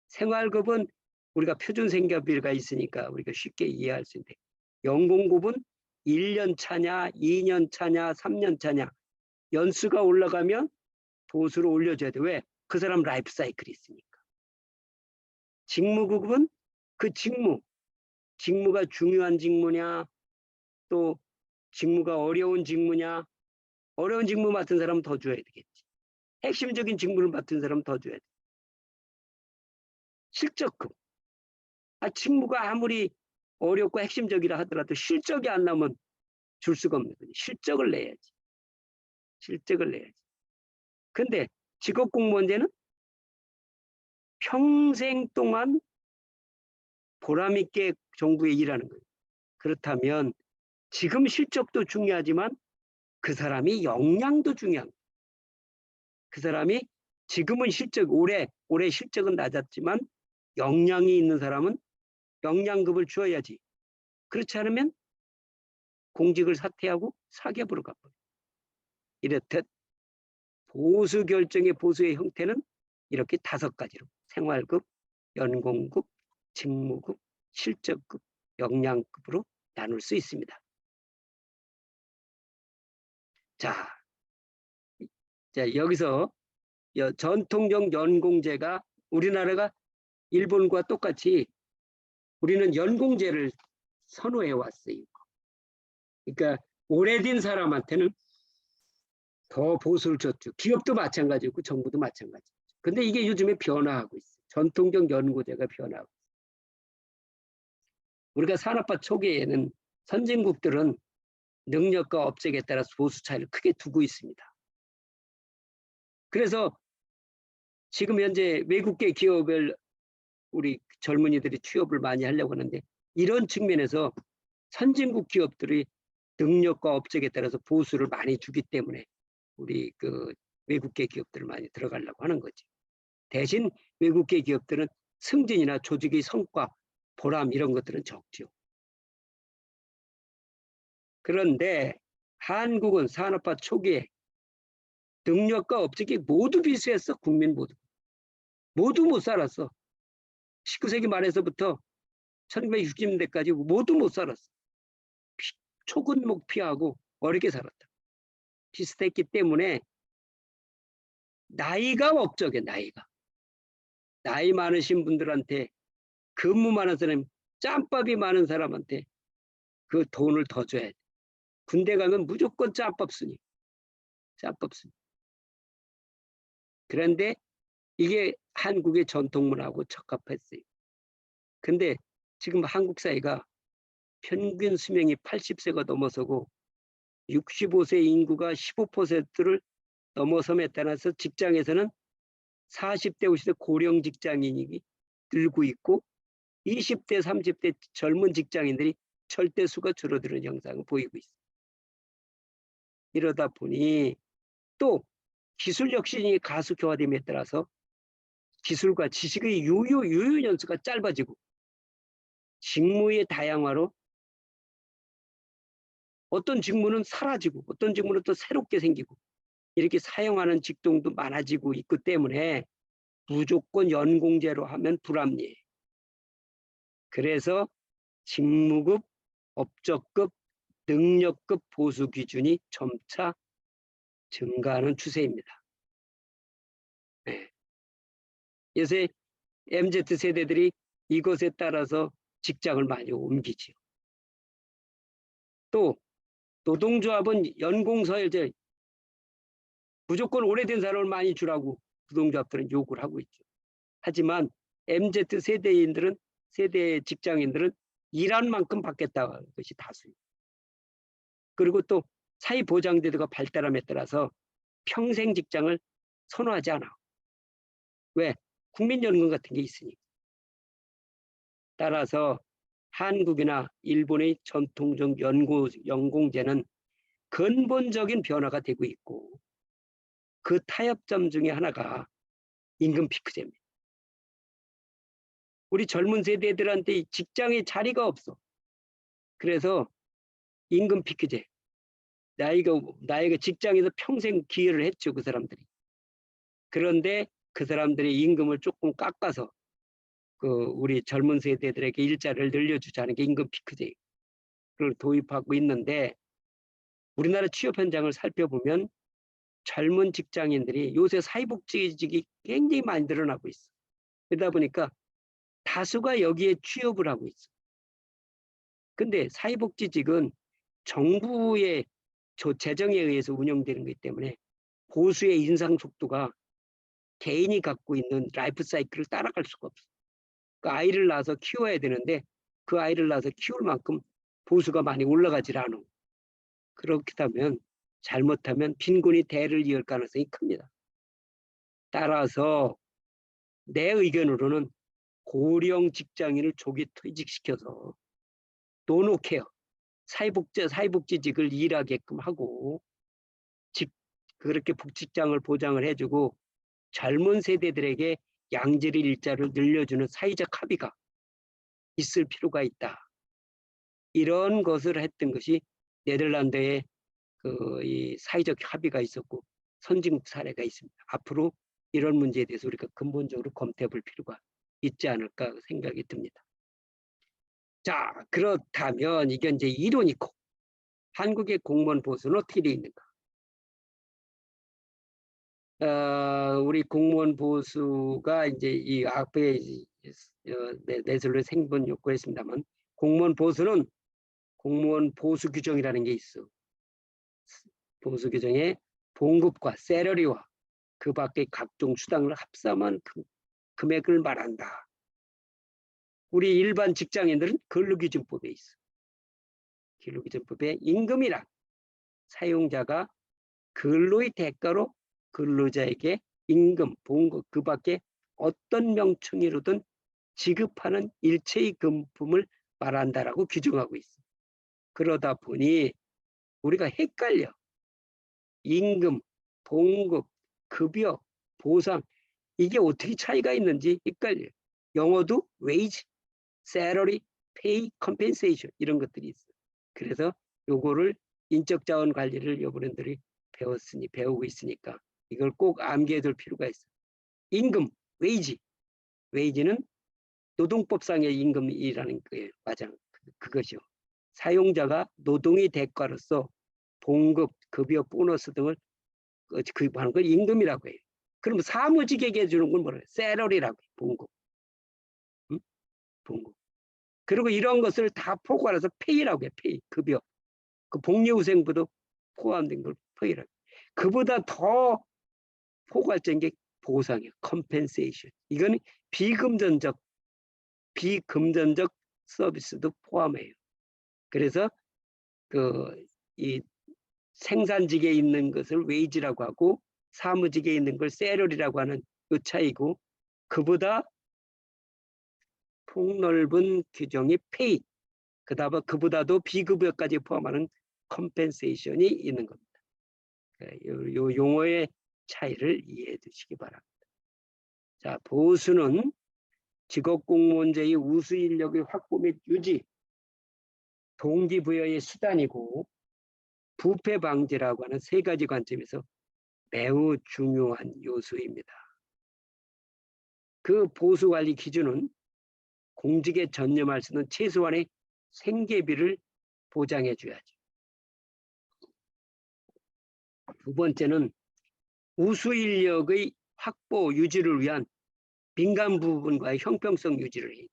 S1: 생활급은 우리가 표준생계비가 있으니까 우리가 쉽게 이해할 수 있는데, 연공급은 1년 차냐, 2년 차냐, 3년 차냐 연수가 올라가면 보수를 올려줘야 돼. 왜? 그 사람 라이프 사이클이 있으니까. 직무급은 그 직무가 중요한 직무냐, 또 직무가 어려운 직무냐, 어려운 직무 맡은 사람은 더 줘야 되겠지. 핵심적인 직무를 맡은 사람은 더 줘야 돼. 실적급. 직무가 아무리 어렵고 핵심적이라 하더라도 실적이 안 나오면 줄 수가 없는 거지. 실적을 내야지. 실적을 내야지. 근데 직업공무원제는 평생 동안 보람있게 정부에 일하는 거예요. 그렇다면 지금 실적도 중요하지만 그 사람이 역량도 중요한 거예요. 그 사람이 지금은 올해 실적은 낮았지만 역량이 있는 사람은 역량급을 주어야지. 그렇지 않으면 공직을 사퇴하고 사ገብ으로 가버려요. 이렇듯 보수 결정의 보수의 형태는 이렇게 5가지로 생활급, 연공급, 직무급, 실적급, 역량급으로 나눌 수 있습니다. 자, 여기서 전통적 연공제가 우리나라가 일본과 똑같이 우리는 연공제를 선호해 왔어요. 그러니까 오래된 사람한테는 더 보수를 줬죠. 기업도 마찬가지고 정부도 마찬가지죠. 근데 이게 요즘에 변화하고 있어요. 전통적 연공제가 변화하고 있어요. 우리가 산업화 초기에는 선진국들은 능력과 업적에 따라서 보수 차이를 크게 두고 있습니다. 그래서 지금 현재 외국계 기업을 우리 젊은이들이 취업을 많이 하려고 하는데, 이런 측면에서 선진국 기업들이 능력과 업적에 따라서 보수를 많이 주기 때문에 우리 그 외국계 기업들을 많이 들어가려고 하는 거지. 대신 외국계 기업들은 승진이나 조직의 성과, 보람 이런 것들은 적죠. 그런데 한국은 산업화 초기에 능력과 업적이 모두 비수했어. 국민 모두 못 살았어. 19세기 말에서부터 1960년대까지 모두 못 살았어. 초근목 피하고 어렵게 살았다. 비슷했기 때문에 나이가 업적에 나이 많으신 분들한테, 근무 많은 사람, 짬밥이 많은 사람한테 그 돈을 더 줘야 돼. 군대 가면 무조건 짬밥 쓰니. 그런데 이게 한국의 전통문화하고 적합했어요. 근데 지금 한국 사회가 평균 수명이 80세가 넘어서고 65세 인구가 15%를 넘어섬에 따라서 직장에서는 40대, 50대 고령 직장인이 늘고 있고 20대, 30대 젊은 직장인들이 절대수가 줄어드는 현상을 보이고 있어요. 이러다 보니 또 기술 혁신이 가속화됨에 따라서 기술과 지식의 유효 연수가 짧아지고 직무의 다양화로 어떤 직무는 사라지고 어떤 직무는 또 새롭게 생기고 이렇게 사용하는 직종도 많아지고 있기 때문에 무조건 연공제로 하면 불합리해요. 그래서 직무급, 업적급, 능력급 보수 기준이 점차 증가하는 추세입니다. 네. 요새 MZ세대들이 이것에 따라서 직장을 많이 옮기지요. 또 노동조합은 연공서열제 무조건 오래된 사람을 많이 주라고 노동조합들은 요구를 하고 있죠. 하지만 세대 직장인들은 일한 만큼 받겠다는 것이 다수예요. 그리고 또 사회보장제도가 발달함에 따라서 평생 직장을 선호하지 않아. 왜? 국민연금 같은 게 있으니까. 따라서 한국이나 일본의 전통적 연공제는 근본적인 변화가 되고 있고 그 타협점 중에 하나가 임금 피크제입니다. 우리 젊은 세대들한테 직장에 자리가 없어. 그래서 임금 피크제. 나이가 직장에서 평생 기여를 했죠, 그 사람들이. 그런데 그 사람들의 임금을 조금 깎아서 우리 젊은 세대들에게 일자리를 늘려주자는 게 임금 피크제예요. 그걸 도입하고 있는데 우리나라 취업 현장을 살펴보면 젊은 직장인들이 요새 사회복지직이 굉장히 많이 늘어나고 있어. 그러다 보니까 다수가 여기에 취업을 하고 있어. 근데 사회복지직은 정부의 재정에 의해서 운영되는 거기 때문에 보수의 인상 속도가 개인이 갖고 있는 라이프 사이클을 따라갈 수가 없어. 그 아이를 낳아서 키워야 되는데 그 아이를 낳아서 키울 만큼 보수가 많이 올라가질 않아. 그렇게 하면 잘못하면 빈곤이 대를 이을 가능성이 큽니다. 따라서 내 의견으로는 고령 직장인을 조기 퇴직시켜서 노노케어, 사회복지직을 일하게끔 하고 그렇게 복직장을 보장을 해주고 젊은 세대들에게 양질 일자를 늘려주는 사회적 합의가 있을 필요가 있다. 이런 것을 했던 것이 네덜란드의 이 사회적 합의가 있었고 선진국 사례가 있습니다. 앞으로 이런 문제에 대해서 우리가 근본적으로 검토해 볼 필요가 있지 않을까 생각이 듭니다. 자, 그렇다면 이게 이제 이론이고 한국의 공무원 보수는 어떻게 되어 있는가? 우리 공무원 보수가 이제 이 앞에 내설로 생본 요구했습니다만 공무원 보수는 공무원 보수 규정이라는 게 있어. 보수 규정에 봉급과 셀러리와 그 밖의 각종 수당을 합산한 금액을 말한다. 우리 일반 직장인들은 근로기준법에 있어. 근로기준법에 임금이란 사용자가 근로의 대가로 근로자에게 임금, 봉급 그 밖에 어떤 명칭으로든 지급하는 일체의 금품을 말한다라고 규정하고 있어. 그러다 보니 우리가 헷갈려. 임금, 봉급, 급여, 보상 이게 어떻게 차이가 있는지 헷갈려. 영어도 wage, salary, pay, compensation 이런 것들이 있어. 그래서 요거를 인적자원 관리를 여러분들이 배우고 있으니까 이걸 꼭 암기해 둘 필요가 있어. 임금, wage. wage는 노동법상의 임금이라는 거예요. 맞아. 그것이요. 사용자가 노동의 대가로서 봉급, 급여, 보너스 등을 구입하는 걸 임금이라고 해요. 그럼 사무직에게 주는 건 뭐래요? 셀러리라고 해요. 봉급. 응? 봉급. 그리고 이런 것을 다 포괄해서 페이라고 해요. 페이, 급여. 그 복리후생부도 포함된 걸 페이라고 해요. 그보다 더 포괄적인 게 보상이에요. 컴펜세이션. 이건 비금전적 서비스도 포함해요. 그래서 이 생산직에 있는 것을 웨이지라고 하고 사무직에 있는 걸 셀러리라고 하는 이 차이고 그보다 폭넓은 규정이 페이 그다음에 그보다도 비급여까지 포함하는 컴펜세이션이 있는 겁니다. 요 용어의 차이를 이해해 두시기 바랍니다. 자, 보수는 직업공무원제의 우수 인력의 확보 및 유지, 동기부여의 수단이고 부패 방지라고 하는 세 가지 관점에서 매우 중요한 요소입니다. 그 보수관리 기준은 공직에 전념할 수 있는 최소한의 생계비를 보장해 줘야죠. 두 번째는 우수 인력의 확보 유지를 위한 민간 부분과의 형평성 유지를 해요.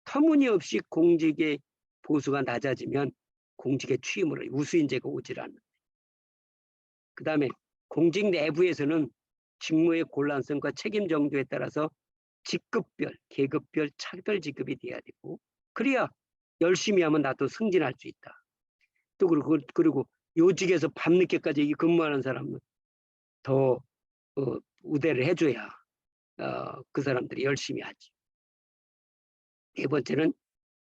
S1: 터무니없이 공직의 보수가 낮아지면 공직에 취임을 해요. 우수 인재가 오질 않는데. 그 다음에 공직 내부에서는 직무의 곤란성과 책임 정도에 따라서 직급별, 계급별 차별 지급이 돼야 되고 그래야 열심히 하면 나도 승진할 수 있다. 또 그리고 요직에서 밤늦게까지 근무하는 사람은 더 우대를 해줘야 그 사람들이 열심히 하지. 네 번째는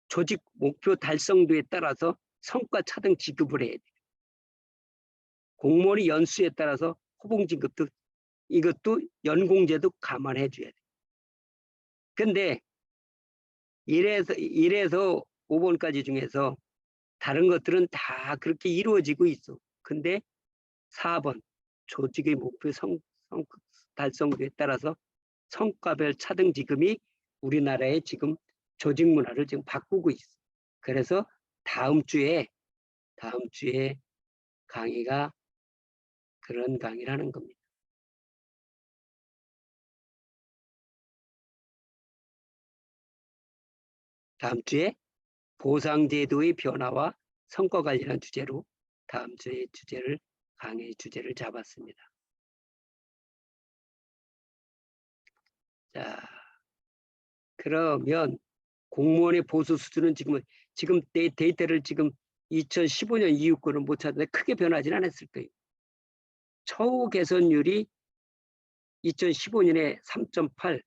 S1: 조직 목표 달성도에 따라서 성과 차등 지급을 해야 돼. 공무원이 연수에 따라서 호봉 지급도 이것도 연공제도 감안해 줘야 돼. 근데 1에서 5번까지 중에서 다른 것들은 다 그렇게 이루어지고 있어. 근데 4번 조직의 목표 달성도에 따라서 성과별 차등 지금이 우리나라의 지금 조직 문화를 지금 바꾸고 있어. 그래서 다음 주에 강의가 그런 강의라는 겁니다. 다음 주에 보상제도의 변화와 성과 관련한 주제로 다음 주에 강의 주제를 잡았습니다. 자, 그러면 공무원의 보수 수준은 지금 데이터를 지금 2015년 이후 거는 못 찾는데 크게 변하지는 않았을 거예요. 처우 개선율이 2015년에 3.8,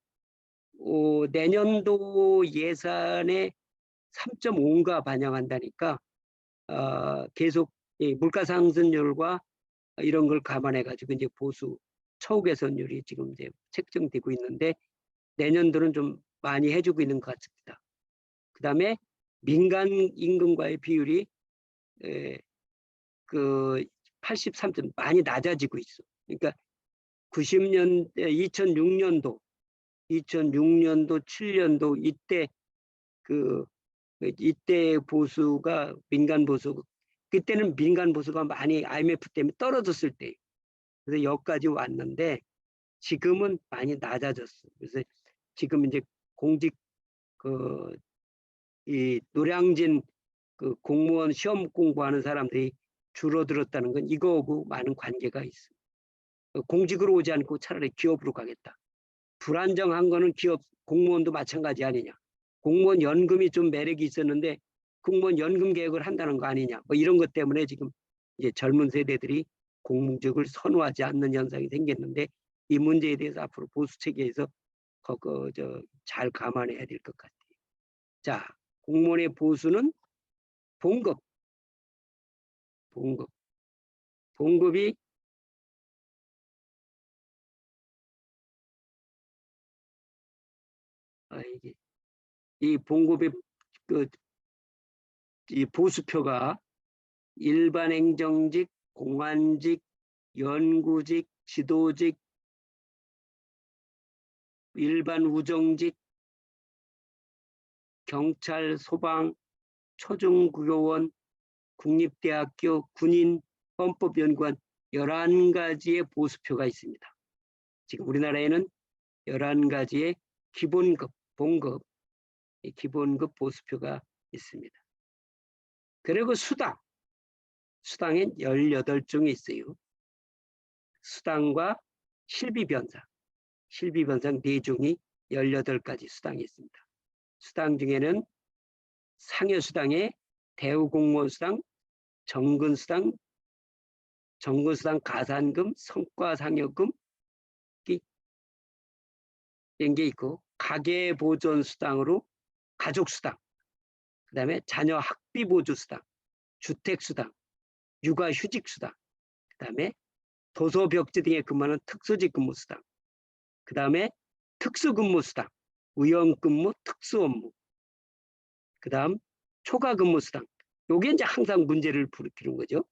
S1: 내년도 예산에 3.5가 반영한다니까 계속 물가 상승률과 이런 걸 감안해 가지고 이제 보수 처우 개선율이 지금 이제 책정되고 있는데 내년도는 좀 많이 해주고 있는 것 같습니다. 그다음에 민간 임금과의 비율이 그 83점 많이 낮아지고 있어. 그러니까 2006년도, 7년도 이때 보수가 민간 보수 그때는 민간 보수가 많이 IMF 때문에 떨어졌을 때 그래서 여기까지 왔는데 지금은 많이 낮아졌어. 그래서 지금 이제 공직 이 노량진 공무원 시험 공부하는 사람들이 줄어들었다는 건 이거하고 많은 관계가 있어. 공직으로 오지 않고 차라리 기업으로 가겠다. 불안정한 거는 공무원도 마찬가지 아니냐. 공무원 연금이 좀 매력이 있었는데 공무원 연금 개혁을 한다는 거 아니냐. 뭐 이런 것 때문에 지금 이제 젊은 세대들이 공직을 선호하지 않는 현상이 생겼는데 이 문제에 대해서 앞으로 보수 체계에서 잘 감안해야 될 것 같아요. 자, 공무원의 보수는 봉급이 이 봉급의 이 보수표가 일반 행정직, 공안직, 연구직, 지도직, 일반 우정직, 경찰, 소방, 초중구교원, 국립대학교, 군인, 헌법연구원 11가지의 보수표가 있습니다. 지금 우리나라에는 11가지의 기본급, 봉급, 기본급 보수표가 있습니다. 그리고 수당엔 18종이 있어요. 수당과 실비변상 4종이 18가지 수당이 있습니다. 수당 중에는 상여수당에 대우공무원수당, 정근수당, 가산금, 성과상여금 이런 게 있고 가계보존수당으로 가족수당, 그 다음에 자녀 학비보조수당, 주택수당, 육아휴직수당, 그 다음에 도서벽지 등에 근무하는 특수직 근무수당, 그 다음에 특수근무수당, 의원근무, 특수업무, 그 다음 초과근무수당. 요게 이제 항상 문제를 불러키는 거죠.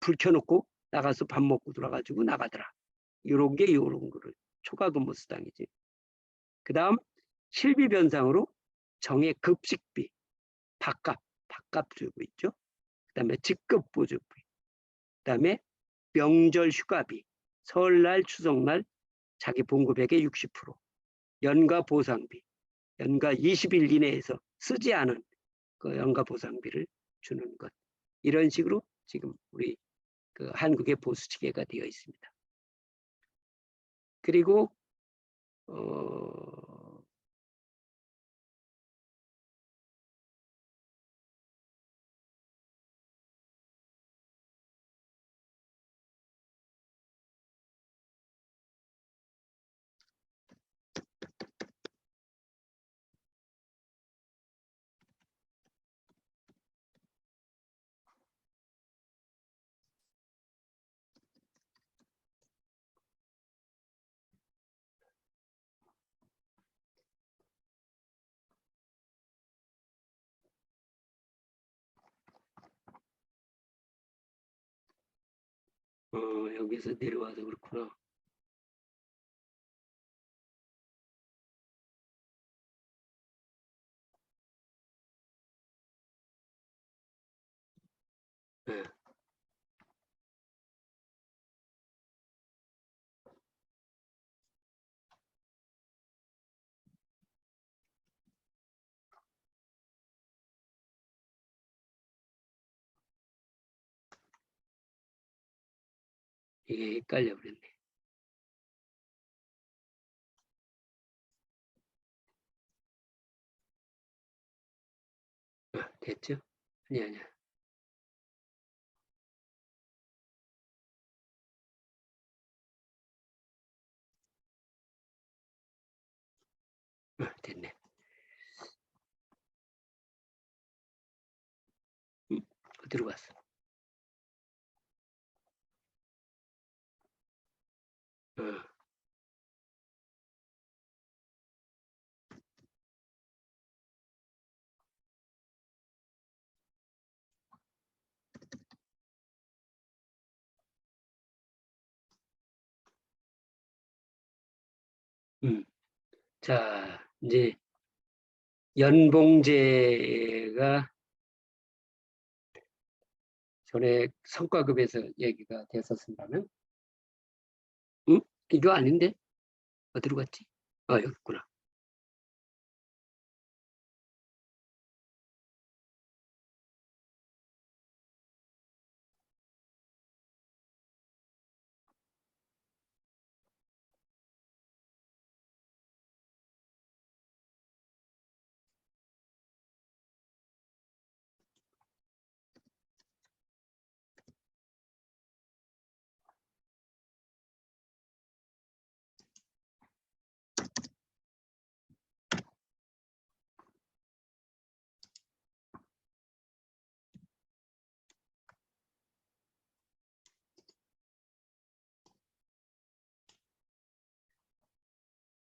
S1: 불 켜놓고 나가서 밥 먹고 들어가지고 나가더라. 요런 거를 초과근무수당이지. 그 다음 실비변상으로 정액급식비, 밥값 주고 있죠. 그 다음에 직급보조비, 그 다음에 명절 휴가비, 설날, 추석날 자기 봉급액의 60%, 연가 보상비, 연가 20일 이내에서 쓰지 않은 그 연가 보상비를 주는 것. 이런 식으로 지금 우리 한국의 보수 체계가 되어 있습니다. 그리고 여기서 내려와서 그렇구나. 네. 이게 헷갈려 버렸네. 됐죠? 아니야. 됐네. 어디로 갔어? 어. 자, 이제 연봉제가 전에 성과급에서 얘기가 됐었습니다만, 이거 아닌데? 어디로 갔지? 여기 있구나.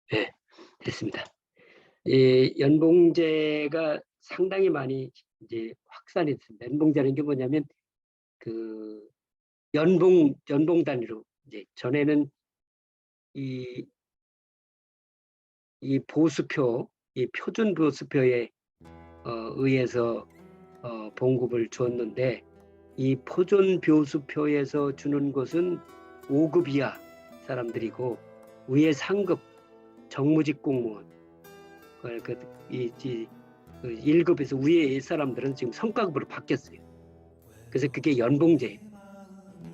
S1: 네, 됐습니다. 이 연봉제가 상당히 많이 이제 확산이 됐습니다. 연봉제라는 게 뭐냐면 그 연봉 단위로 이제 전에는 이 보수표, 이 표준 보수표에 의해서 봉급을 줬는데, 이 표준 보수표에서 주는 것은 5급 이하 사람들이고 위에 상급 정무직 공무원, 1급에서 위에 사람들은 지금 성과급으로 바뀌었어요. 그래서 그게 연봉제예요.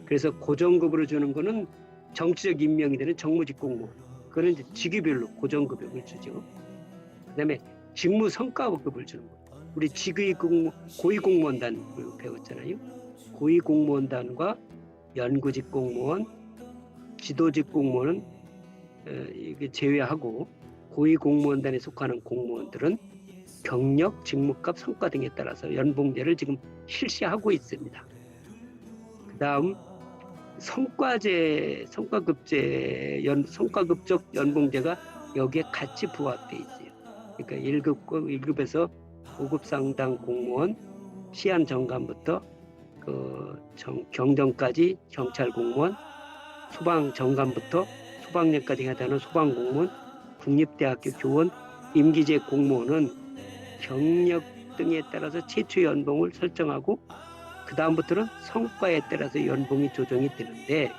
S1: 그래서 고정급으로 주는 거는 정치적 임명이 되는 정무직 공무원, 그거는 이제 직위별로 고정급여를 주죠. 그다음에 직무 성과급을 주는 거예요. 우리 고위공무원단 배웠잖아요. 고위공무원단과 연구직 공무원, 지도직 공무원은 이게 제외하고 고위공무원단에 속하는 공무원들은 경력, 직무급, 성과 등에 따라서 연봉제를 지금 실시하고 있습니다. 그다음 성과급적 연봉제가 여기에 같이 부합돼 있어요. 그러니까 1급에서 5급 상당 공무원, 시한 정관부터 경정까지 경찰 공무원, 소방 정관부터 소방관까지 해당하는 소방 공무원, 국립대학교 교원, 임기제 공무원은 경력 등에 따라서 최초 연봉을 설정하고 그 다음부터는 성과에 따라서 연봉이 조정이 되는데,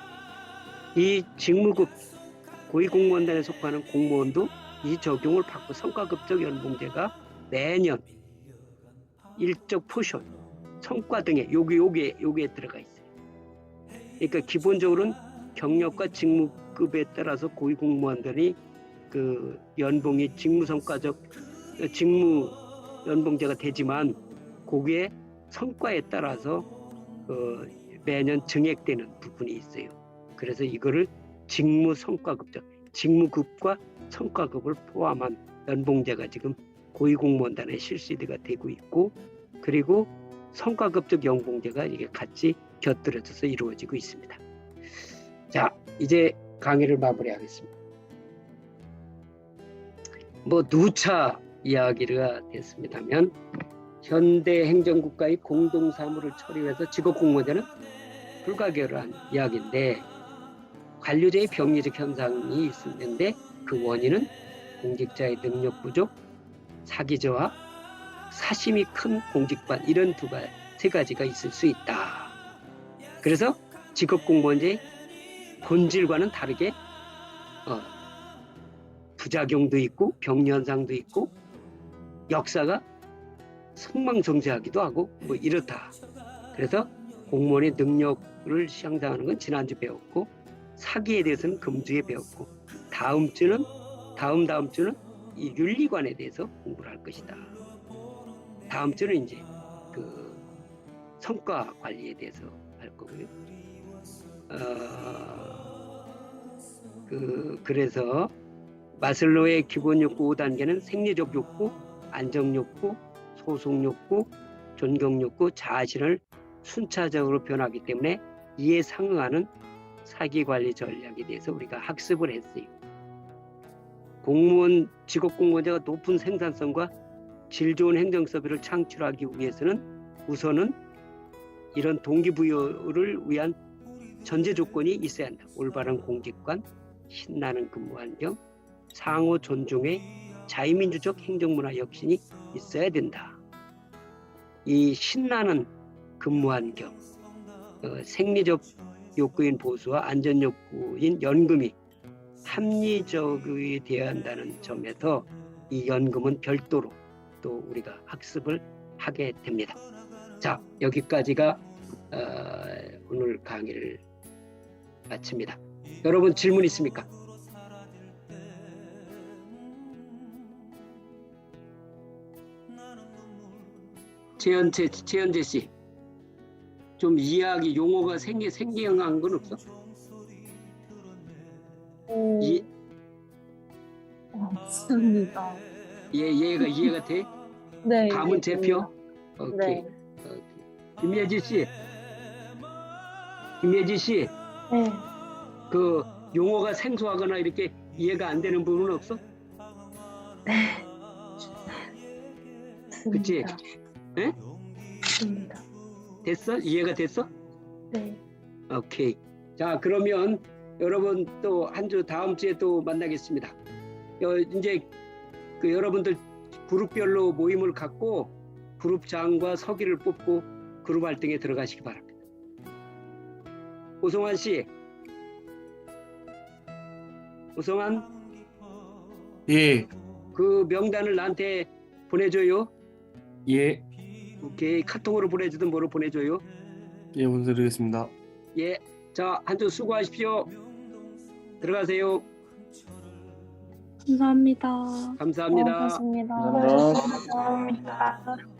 S1: 이 직무급 고위공무원단에 속하는 공무원도 이 적용을 받고 성과급적 연봉제가 매년 일정 포션, 성과 등에 요게 들어가 있어요. 그러니까 기본적으로는 경력과 직무급에 따라서 고위공무원들이 그 연봉이 직무 연봉제가 되지만 거기에 성과에 따라서 매년 증액되는 부분이 있어요. 그래서 이거를 직무급과 성과급을 포함한 연봉제가 지금 고위공무원단에 실시가 되고 있고, 그리고 성과급적 연봉제가 이게 같이 곁들여져서 이루어지고 있습니다. 자, 이제 강의를 마무리하겠습니다. 누차 이야기가 됐습니다면, 현대 행정국가의 공동사무를 처리해서 직업공무원제는 불가결한 이야기인데 관료제의 병리적 현상이 있었는데 그 원인은 공직자의 능력 부족, 사기저하, 사심이 큰 공직관 이런 세 가지가 있을 수 있다. 그래서 직업공무원제의 본질과는 다르게 부작용도 있고 병리현상도 있고 역사가 성망성쇠하기도 하고 뭐 이렇다. 그래서 공무원의 능력을 향상하는 건 지난주 배웠고 사기에 대해서는 금주에 배웠고 다음 주는 이 윤리관에 대해서 공부를 할 것이다. 다음 주는 이제 그 성과 관리에 대해서 할 거고요. 그래서 마슬로의 기본 욕구 5단계는 생리적 욕구, 안정 욕구, 소속 욕구, 존경 욕구, 자신을 순차적으로 변하기 때문에 이에 상응하는 사기관리 전략에 대해서 우리가 학습을 했어요. 직업공무원제가 높은 생산성과 질 좋은 행정서비스를 창출하기 위해서는 우선은 이런 동기부여를 위한 전제 조건이 있어야 한다. 올바른 공직관, 신나는 근무 환경, 상호 존중의 자유민주적 행정문화 혁신이 있어야 된다. 이 신나는 근무 환경, 생리적 욕구인 보수와 안전 욕구인 연금이 합리적이 되어야 한다는 점에서 이 연금은 별도로 또 우리가 학습을 하게 됩니다. 자, 여기까지가 오늘 강의를 마칩니다. 여러분 질문 있습니까? 최현재 씨, 좀 이야기 용어가 생경한 건 없어?
S6: 없습니다.
S1: 이해가 돼?
S6: 네.
S1: 감은 잡혀? 오케이.
S6: 네.
S1: 김예지 씨,
S2: 네.
S1: 그 용어가 생소하거나 이렇게 이해가 안 되는 부분은 없어? 그치? 예?
S2: 맞습니다.
S1: 됐어? 이해가 됐어?
S2: 네.
S1: 오케이. 자, 그러면 여러분 또 한 주 다음 주에 또 만나겠습니다. 이제 그 여러분들 그룹별로 모임을 갖고 그룹장과 서기를 뽑고 그룹 활동에 들어가시기 바랍니다. 오성환 씨, 오성환,
S7: 예.
S1: 그 명단을 나한테 보내줘요.
S7: 예.
S1: 오케이. 카톡으로 보내주든 뭐로 보내줘요.
S7: 예, 보내드리겠습니다.
S1: 예. 자, 한 주 수고하십시오. 들어가세요.
S5: 감사합니다.
S1: 감사합니다.
S6: 고맙습니다.
S7: 감사합니다.
S2: 감사합니다.